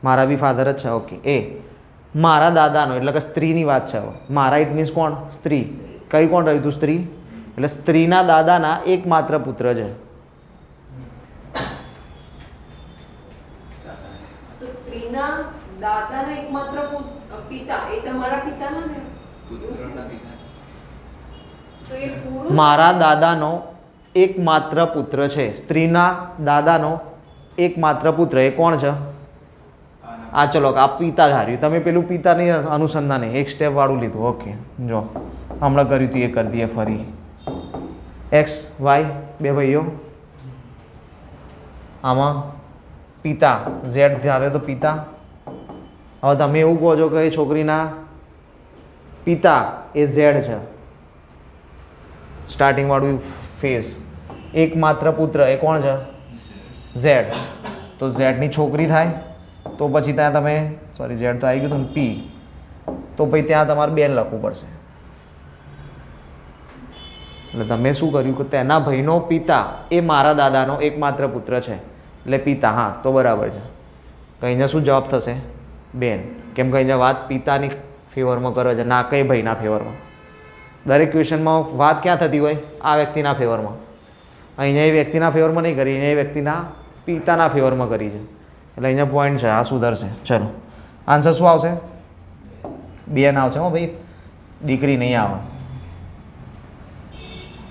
મારા બી ફાધર જ છે. ઓકે. એ મારા દાદાનો એટલે કે સ્ત્રીની વાત છે. હવે મારા ઇટ મીન્સ કોણ? સ્ત્રી. કઈ કોણ રહ્યું હતું? સ્ત્રી. એટલે સ્ત્રીના દાદાના એકમાત્ર પુત્ર છે. સ્ત્રીના દાદાના એકમાત્ર પિતા એ તમારા પિતાના ને પુત્રના પિતા. તો એ પુરુષ મારા દાદાનો એકમાત્ર પુત્ર છે. સ્ત્રીના દાદાનો એકમાત્ર પુત્ર એ કોણ છે? આ ચલો આ પિતા ધાર્યું. તમે પેલું પિતાની અનુસંધાને એક સ્ટેપ વાળું લીધું. ઓકે. જો હમણાં કર્યું હતું એ કરી દઈએ ફરી. એક્સ વાય બે ભાઈઓ. આમાં પિતા ઝેડ ધાર્યો તો પિતા. હવે તમે એવું કહો છો કે એ છોકરીના પિતા એ ઝેડ છે, સ્ટાર્ટિંગ વાળું ફેઝ. એકમાત્ર પુત્ર એ કોણ છે? ઝેડ. તો ઝેડની છોકરી થાય તો પછી ત્યાં તમે સોરી ઝેડ તો આવી ગયું હતું ને પી, તો પછી ત્યાં તમારે બેન લખવું પડશે. એટલે તમે શું કર્યું કે તેના ભાઈનો પિતા એ મારા દાદાનો એકમાત્ર પુત્ર છે એટલે પિતા. હા તો બરાબર છે. તો અહીંયા શું જવાબ થશે? બેન. કેમ કે અહીંયા વાત પિતાની ફેવરમાં કરે છે, ના કંઈ ભાઈના ફેવરમાં. દરેક ક્વેશ્ચનમાં વાત ક્યાં થતી હોય? આ વ્યક્તિના ફેવરમાં. અહીંયા એ વ્યક્તિના ફેવરમાં નહીં કરી, અહીંયા એ વ્યક્તિના પિતાના ફેવરમાં કરી છે. એટલે અહીંયા પોઈન્ટ છે, આ સુધરશે. ચલો આન્સર શું આવશે? બેન આવશે. હો ભાઈ, દીકરી નહીં આવે.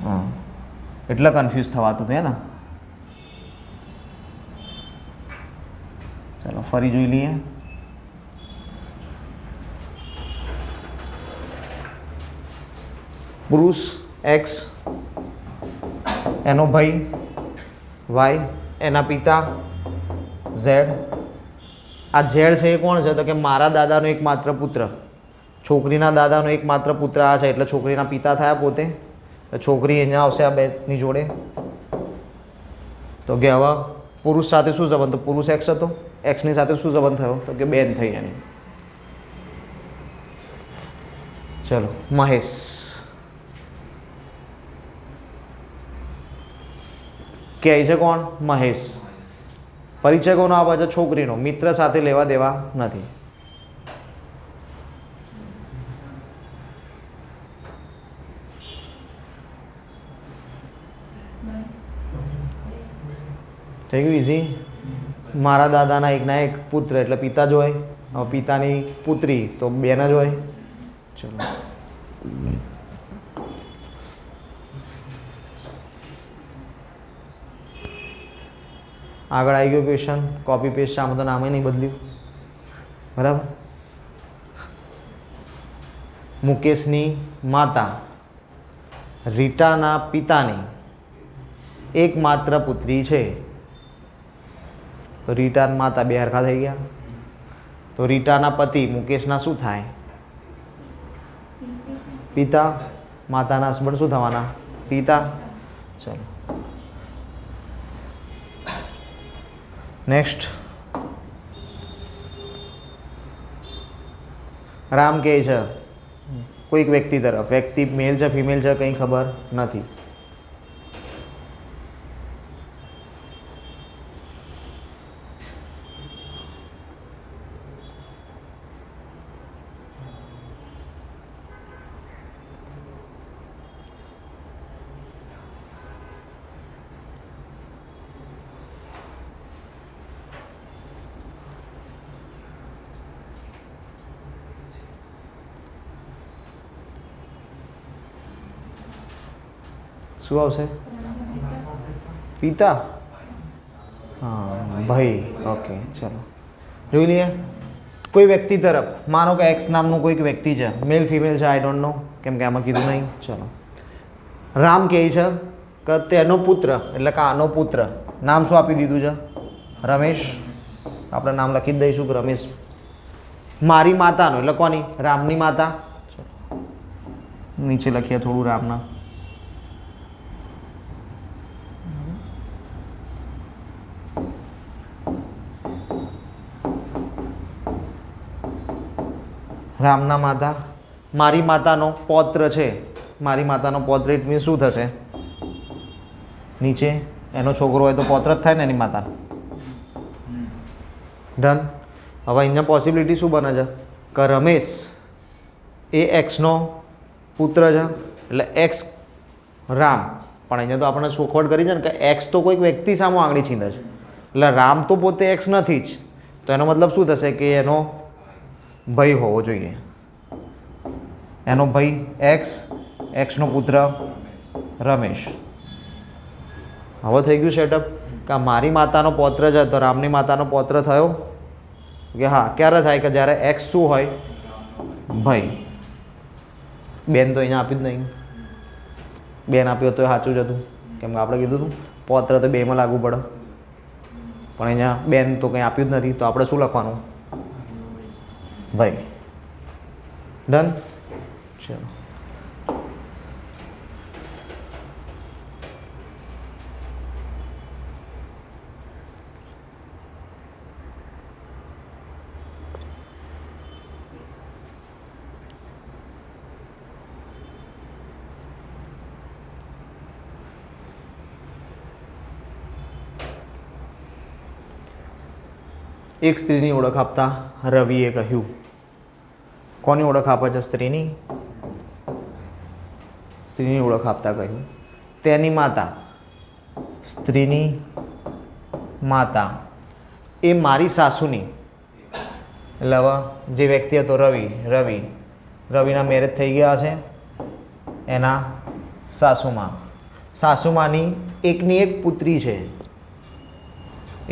હા એટલે કન્ફ્યુઝ થવાતું હતું ને. ચલો ફરી જોઈ લઈએ. પુરુષ એક્સ, એનો ભાઈ વાય, એના પિતા ઝેડ. આ ઝેડ છે એ કોણ છે? તો કે મારા દાદાનો એકમાત્ર પુત્ર. છોકરીના દાદાનો એકમાત્ર પુત્ર આ છે એટલે છોકરીના પિતા થયા પોતે. છોકરી અહીંયા આવશે આ બેની જોડે. તો કે હવે પુરુષ સાથે શું સંબંધ? તો પુરુષ એક્સ હતો, એક્સની સાથે શું સંબંધ થયો? તો કે બેન થઈ એની. ચલો મહેશ. કે છે કોણ? મહેશ. પરિચય કોનો આપે છે? છોકરીનો. મિત્ર સાથે લેવા દેવા નથી. થઈ ગયું ઇઝી. મારા દાદાના એકના એક પુત્ર એટલે પિતા જ હોય. હવે પિતાની પુત્રી તો બેન જ હોય. ચલો આગળ આવી ગયો ક્વેશ્ચન. કોપી પેસ્ટ, આમાં તો નામે નહીં બદલ્યું. બરાબર. મુકેશની માતા રીટાના પિતાની એકમાત્ર પુત્રી છે. તો રીટાના માતા બે હરખા થઈ ગયા. તો રીટાના પતિ મુકેશના શું થાય? પિતા. માતાના હસબન્ડ શું થવાના? પિતા. ચલો નેક્સ્ટ. રામ કહે છે કોઈક વ્યક્તિ તરફ. વ્યક્તિ મેલ છે ફિમેલ છે કંઈ ખબર નથી. શું આવશે? પિતા. હા ભાઈ. ઓકે ચલો જોઈ લઈએ. કોઈ વ્યક્તિ તરફ, માનો કે એક્સ નામનું કોઈક વ્યક્તિ છે, મેલ ફિમેલ છે આઈ ડોન્ટ નો, કેમ કે આમાં કીધું નહીં. ચલો રામ કહે છે કે તેનો પુત્ર એટલે કે આનો પુત્ર, નામ શું આપી દીધું છે? રમેશ. આપણે નામ લખી જ દઈશું કે રમેશ. મારી માતાનો એટલે કોની? રામની માતા. નીચે લખીએ થોડું રામના. રામના માતા. મારી માતાનો પૌત્ર છે. મારી માતાનો પૌત્ર ઇટ મીન્સ શું થશે? નીચે એનો છોકરો હોય તો પૌત્ર જ થાય ને એની માતા. ડન. હવે અહીંયા પોસિબિલિટી શું બને છે કે રમેશ એ એક્સનો પુત્ર છે એટલે એક્સ રામ. પણ અહીંયા તો આપણે શોખવટ કરી છે ને કે એક્સ તો કોઈક વ્યક્તિ સામે આંગળી છીંદે છે એટલે રામ તો પોતે એક્સ નથી જ. તો એનો મતલબ શું થશે કે એનો ભાઈ હોવો જોઈએ. એનો ભાઈ એક્સ, એક્સનો પુત્ર રમેશ. હવે થઈ ગયું સેટઅપ કે મારી માતાનો પૌત્ર છે તો રામની માતાનો પૌત્ર થયો કે હા. ક્યારે થાય? કે જ્યારે એક્સ શું હોય? ભાઈ. બેન તો અહીંયા આપ્યું જ નહીં. બેન આપ્યું તો સાચું જ હતું કેમ કે આપણે કીધું હતું પૌત્ર તો બેમાં લાગુ પડે. પણ અહીંયા બેન તો કંઈ આપ્યું જ નથી તો આપણે શું લખવાનું? ભાઈ. ડન. ચલો એક સ્ત્રીની ઓળખ આપતા રવિએ કહ્યું, કોની ઓળખ આપે છે? સ્ત્રીની. સ્ત્રીની ઓળખ આપતા કહ્યું, તેની માતા, સ્ત્રીની માતા એ મારી સાસુની, એટલે હવે જે વ્યક્તિ હતો રવિના મેરેજ થઈ ગયા છે, એના સાસુમાની એકની એક પુત્રી છે,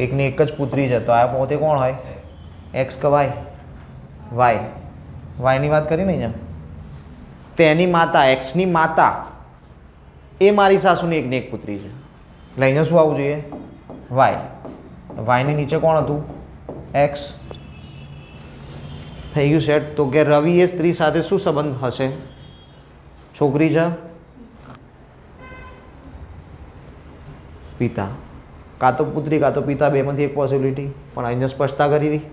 એકની એક જ પુત્રી છે, તો આ પોતે કોણ હોય? એક્સ કે વાયની વાત કરી ને અહીંયા. તેની માતા, એક્સની માતા એ મારી સાસુની એકની એક પુત્રી છે, એટલે અહીંયા શું આવવું જોઈએ? વાયની નીચે કોણ હતું? એક્સ. થઈ ગયું સેટ. તો કે રવિ એ સ્ત્રી સાથે શું સંબંધ હશે? છોકરી છે, પિતા, કાં તો પુત્રી કાં તો પિતા, બેમાંથી એક પોસિબિલિટી. પણ અહીંયા સ્પષ્ટતા કરી હતી.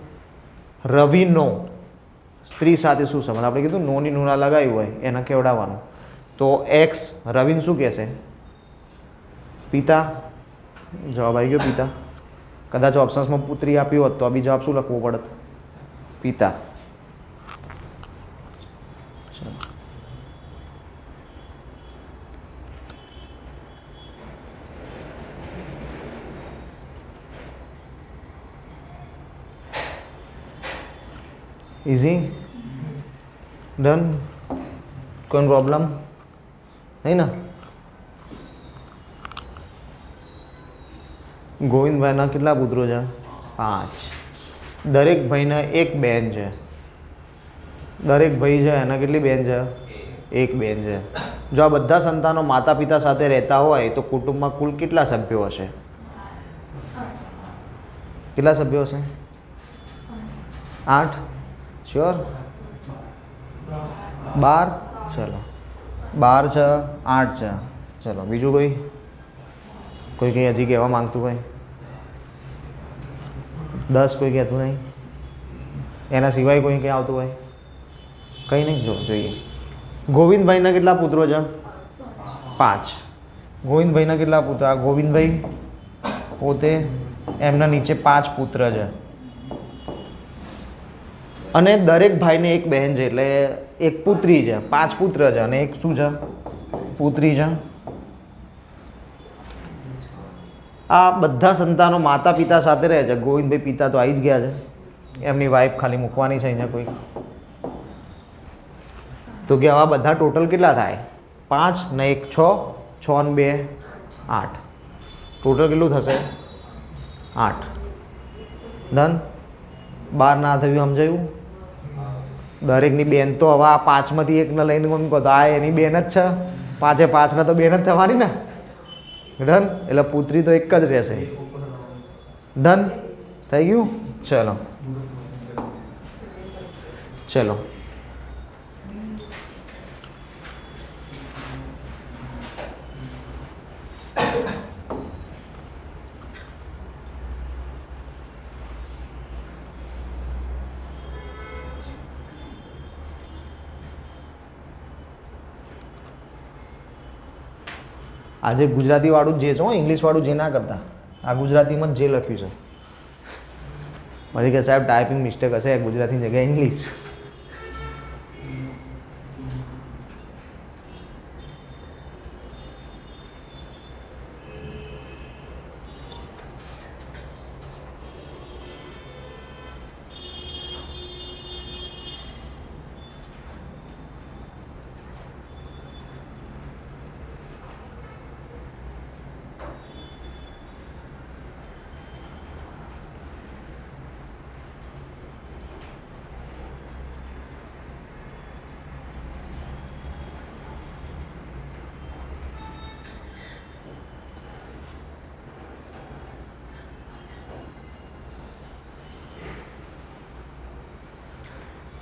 રવિનો સ્ત્રી સાથે શું સંબંધ? આપણે કીધું નોની નુના લગાવ્યું હોય એને કેવડાવવાનું. તો એક્સ રવિને શું કહેશે? પિતા. જવાબ આવી ગયો પિતા. કદાચ ઓપ્શન્સમાં પુત્રી આપ્યું હોત તો બી જવાબ શું લખવો પડત? પિતા. ઇઝી? ડન? કોઈ પ્રોબ્લેમ નહીં ને? ગોવિંદભાઈના કેટલા પુત્રો છે? 5. દરેક ભાઈને એક બેન છે. દરેક ભાઈ છે એના કેટલી બેન છે? એક બેન છે. જો આ બધા સંતાનો માતા પિતા સાથે રહેતા હોય તો કુટુંબમાં કુલ કેટલા સભ્યો હશે? કેટલા સભ્યો હશે? 8. શ્યોર? 12. ચલો 12 છે, 8 છે. ચલો બીજું કોઈ કંઈ હજી કહેવા માંગતું હોય? 10 કોઈ કહેતું નહીં? એના સિવાય કોઈ કંઈ આવતું હોય? કંઈ નહીં. જોઈએ ગોવિંદભાઈના કેટલા પુત્રો છે? 5. ગોવિંદભાઈના કેટલા પુત્ર? આ ગોવિંદભાઈ પોતે, એમના નીચે 5 પુત્ર છે, અને દરેક ભાઈને એક બહેન છે, એટલે એક પુત્રી છે. 5 પુત્ર છે અને એક શું છે? પુત્રી છે. આ બધા સંતાનો માતા પિતા સાથે રહે છે. ગોવિંદભાઈ પિતા તો આવી જ ગયા છે, એમની વાઈફ ખાલી મૂકવાની છે અહીંયા કોઈ. તો કે આવા બધા ટોટલ કેટલા થાય? 5 ને 1 6, 6 ને 2 8. ટોટલ કેટલું થશે? 8. ડન? 12 ના થયું, સમજાયું? દરેકની બેન તો હવે આ 5માંથી એકને લઈને મમ્મી કહો તો આ એની બેન જ છે. 5 5 તો બેન જ થવાની ને. ડન? એટલે પુત્રી તો એક જ રહેશે. ડન? થઈ ગયું? ચલો આજે ગુજરાતીવાળું જે છે, ઇંગ્લિશવાળું જે ના કરતા, આ ગુજરાતીમાં જ જે લખ્યું છે. પછી કે સાહેબ ટાઈપિંગ મિસ્ટેક હશે, ગુજરાતીની જગ્યાએ ઇંગ્લિશ.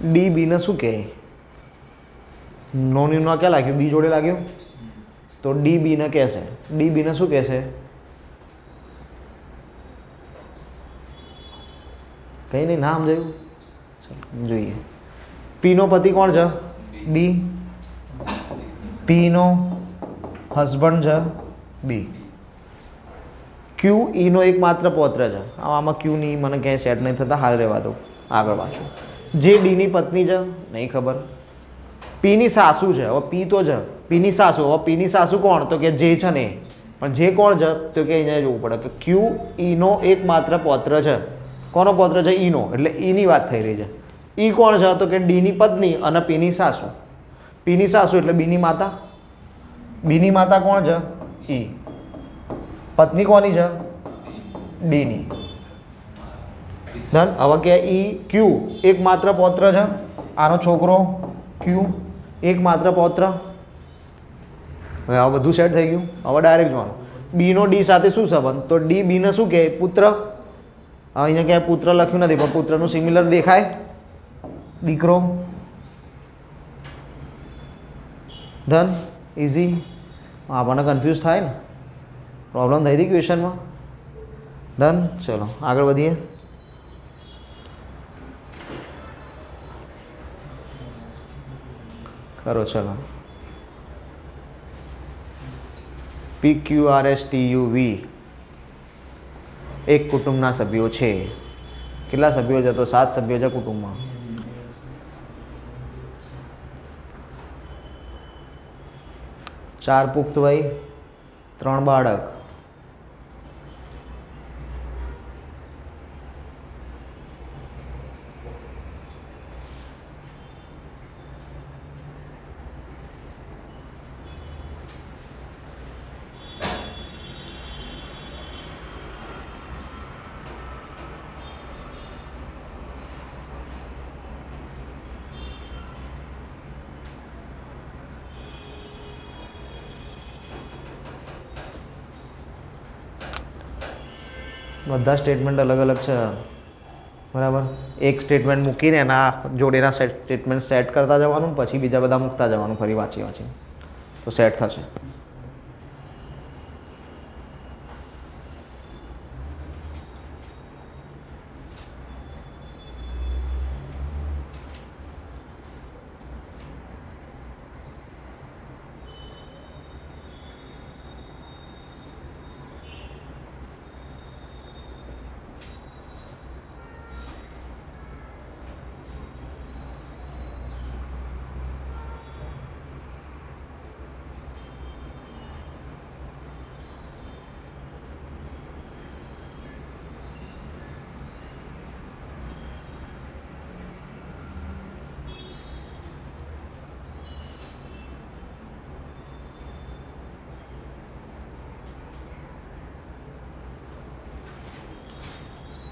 ડી બીને શું કહે? નોન યુમાં ક્યાં લાગ્યું? બી જોડે લાગ્યું. તો ડી બીને કહેશે. ડી બીને શું કહેશે? કંઈ નહીં, ના સમજાયું? ચાલો જોઈએ. પીનો પતિ કોણ છે? બી. પીનો હસબન્ડ છે બી. ક્યુ ઈનો એકમાત્ર પૌત્ર છે. આમાં ક્યુ ની મને ક્યાંય સેટ નહીં થતા, હાલ રહેવા દો, આગળ વાંચો. જે ડીની પત્ની છે નહીં ખબર. પીની સાસુ છે. હવે પી તો છે, પીની સાસુ. હવે પીની સાસુ કોણ? તો કે જે છે ને. પણ જે કોણ છે? તો કે અહીંયા જોવું પડે કે ક્યુ ઈનો એકમાત્ર પૌત્ર છે. કોનો પૌત્ર છે? ઈનો. એટલે ઈની વાત થઈ રહી છે. ઈ કોણ છે? તો કે ડીની પત્ની અને પીની સાસુ. પીની સાસુ એટલે બીની માતા. બીની માતા કોણ છે? ઈ. પત્ની કોની છે? ડીની. ડન. હવે કે ઈ ક્યુ એકમાત્ર પૌત્ર છે. આનો છોકરો ક્યુ એકમાત્ર પૌત્ર. હવે આ બધું સેટ થઈ ગયું. હવે ડાયરેક્ટ જોવાનું. બીનો ડી સાથે શું સંબંધ? તો ડી બીને શું કહે? પુત્ર. અહીંયા ક્યાંય પુત્ર લખ્યું નથી, પણ પુત્રનું સિમિલર દેખાય. દીકરો. ડન. ઇઝી. આપણને કન્ફ્યુઝ થાય ને, પ્રોબ્લેમ થઈ હતી ક્વેશ્ચનમાં. ડન. ચલો આગળ વધીએ. કરો ચલો. PQRSTUV એક કુટુંબના સભ્યો છે. કેટલા સભ્યો છે? તો 7 સભ્યો છે કુટુંબમાં. ચાર પુખ્ત વય, 3 બાળક. બધા સ્ટેટમેન્ટ અલગ અલગ છે, બરાબર. એક સ્ટેટમેન્ટ મૂકીને એના જોડેના સ્ટેટમેન્ટ સેટ કરતા જવાનું, પછી બીજા બધા મૂકતા જવાનું ફરી વાંચી તો સેટ થશે.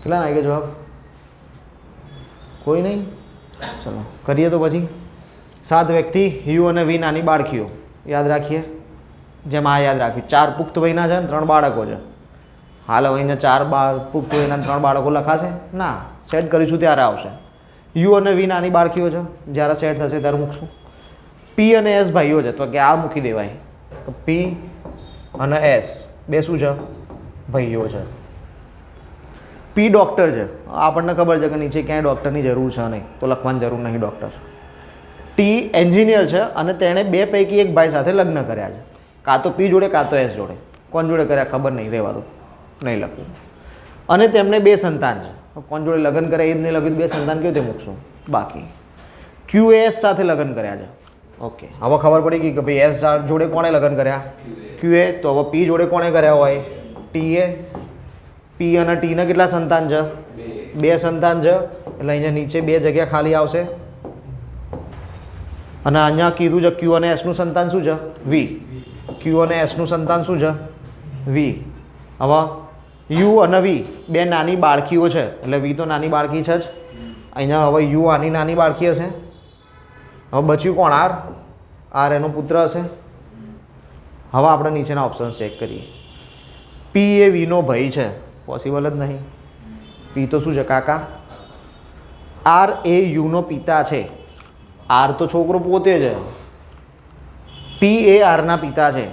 કેટલા લાગે જવાબ? કોઈ નહીં? ચલો કરીએ તો પછી. 7 વ્યક્તિ, યુ અને વી નાની બાળકીઓ યાદ રાખીએ. જેમ આ યાદ રાખ્યું, 4 પુખ્ત વયના છે અને 3 બાળકો છે. હાલ હવે અહીંયા 4 પુખ્ત વયના 3 બાળકો લખાશે ના, સેટ કરીશું ત્યારે આવશે. યુ અને વી નાની બાળકીઓ છે, જ્યારે સેટ થશે ત્યારે મૂકશું. પી અને એસ ભાઈઓ છે, તો કે આ મૂકી દેવાય. તો પી અને એસ બે શું છે? ભાઈઓ છે. પી ડૉક્ટર છે, આપણને ખબર છે કે નીચે ક્યાંય ડૉક્ટરની જરૂર છે નહીં, તો લખવાની જરૂર નહીં ડૉક્ટર. ટી એન્જિનિયર છે અને તેણે 2 પૈકી એક ભાઈ સાથે લગ્ન કર્યા છે. કાં તો પી જોડે કાં તો એસ જોડે. કોણ જોડે કર્યા ખબર નહીં, રહેવા દો, નહીં લખવું. અને તેમને 2 સંતાન છે. કોણ જોડે લગ્ન કર્યા એ જ નહીં લખ્યું, 2 સંતાન કેવી રીતે મૂકશું? બાકી ક્યુ એસ સાથે લગ્ન કર્યા છે. ઓકે, હવે ખબર પડી ગઈ કે ભાઈ એસ જોડે કોણે લગ્ન કર્યા? ક્યુ એ. તો હવે પી જોડે કોણે કર્યા હોય? ટી એ. પી અને ટીના કેટલા સંતાન છે? 2 સંતાન છે. એટલે અહીંયા નીચે 2 જગ્યા ખાલી આવશે. અને અહીંયા કીધું છે ક્યુ અને એસનું સંતાન શું છે? વી. ક્યુ અને એસનું સંતાન શું છે? વી. હવે યુ અને વી 2 નાની બાળકીઓ છે, એટલે વી તો નાની બાળકી છે જ. અહીંયા હવે યુ આની નાની બાળકી હશે. હવે બચ્યું કોણ? આર. આર એનો પુત્ર હશે. હવે આપણે નીચેના ઓપ્શન ચેક કરીએ. પી એ વીનો ભાઈ છે, પોસિબલ જ નહીં. પી તો શું છે? કાકા. આર એ યુનો પિતા છે. આર તો છોકરો પોતે છે, પી એ આરના પિતા છે,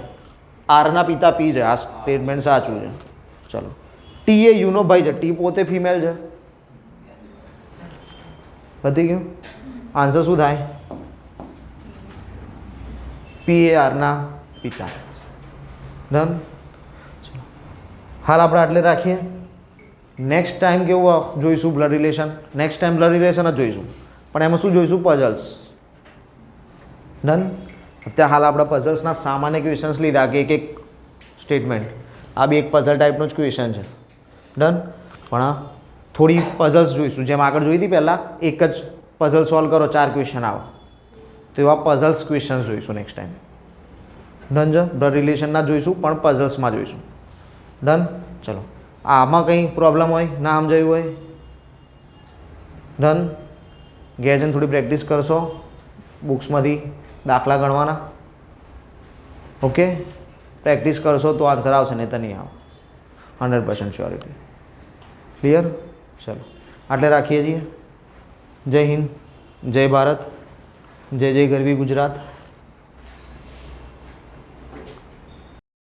આરના પિતા પી છે, આ સ્ટેટમેન્ટ સાચું છે. ચલો, ટી એ યુનો ભાઈ છે, ટી પોતે ફિમેલ છે. પતી ગયું. આન્સર શું થાય? પી એ આરના પિતા. ડન. હાલ આપણે આટલે રાખીએ. નેક્સ્ટ ટાઈમ કેવું જોઈશું blood relation? Next time blood relation જ જોઈશું, પણ એમાં શું જોઈશું? પઝલ્સ. ડન. અત્યારે હાલ આપણે પઝલ્સના સામાન્ય ક્વેશ્ચન્સ લીધા કે એક સ્ટેટમેન્ટ, આ બી એક પઝલ ટાઈપનો જ ક્વેશ્ચન છે. ડન. પણ થોડી પઝલ્સ જોઈશું, જેમ આગળ જોઈ હતી પહેલાં એક જ પઝલ સોલ્વ કરો 4 ક્વેશ્ચન આવે, તો એવા પઝલ્સ ક્વેશ્ચન્સ જોઈશું નેક્સ્ટ ટાઈમ. ડન છે. બ્લડ રિલેશનના જોઈશું પણ પઝલ્સમાં જોઈશું. ડન. ચલો, આમાં કંઈ પ્રોબ્લેમ હોય, ના સમજાયું હોય? ડન. ઘેર જઈને થોડી પ્રેક્ટિસ કરશો, બુક્સમાંથી દાખલા ગણવાના. ઓકે, પ્રેક્ટિસ કરશો તો આન્સર આવશે, નહીં તો નહીં આવે. 100% શ્યોરિટી. ક્લિયર? ચલો, આટલે રાખીએ છીએ. જય હિન્દ, જય ભારત, જય જય ગરવી ગુજરાત.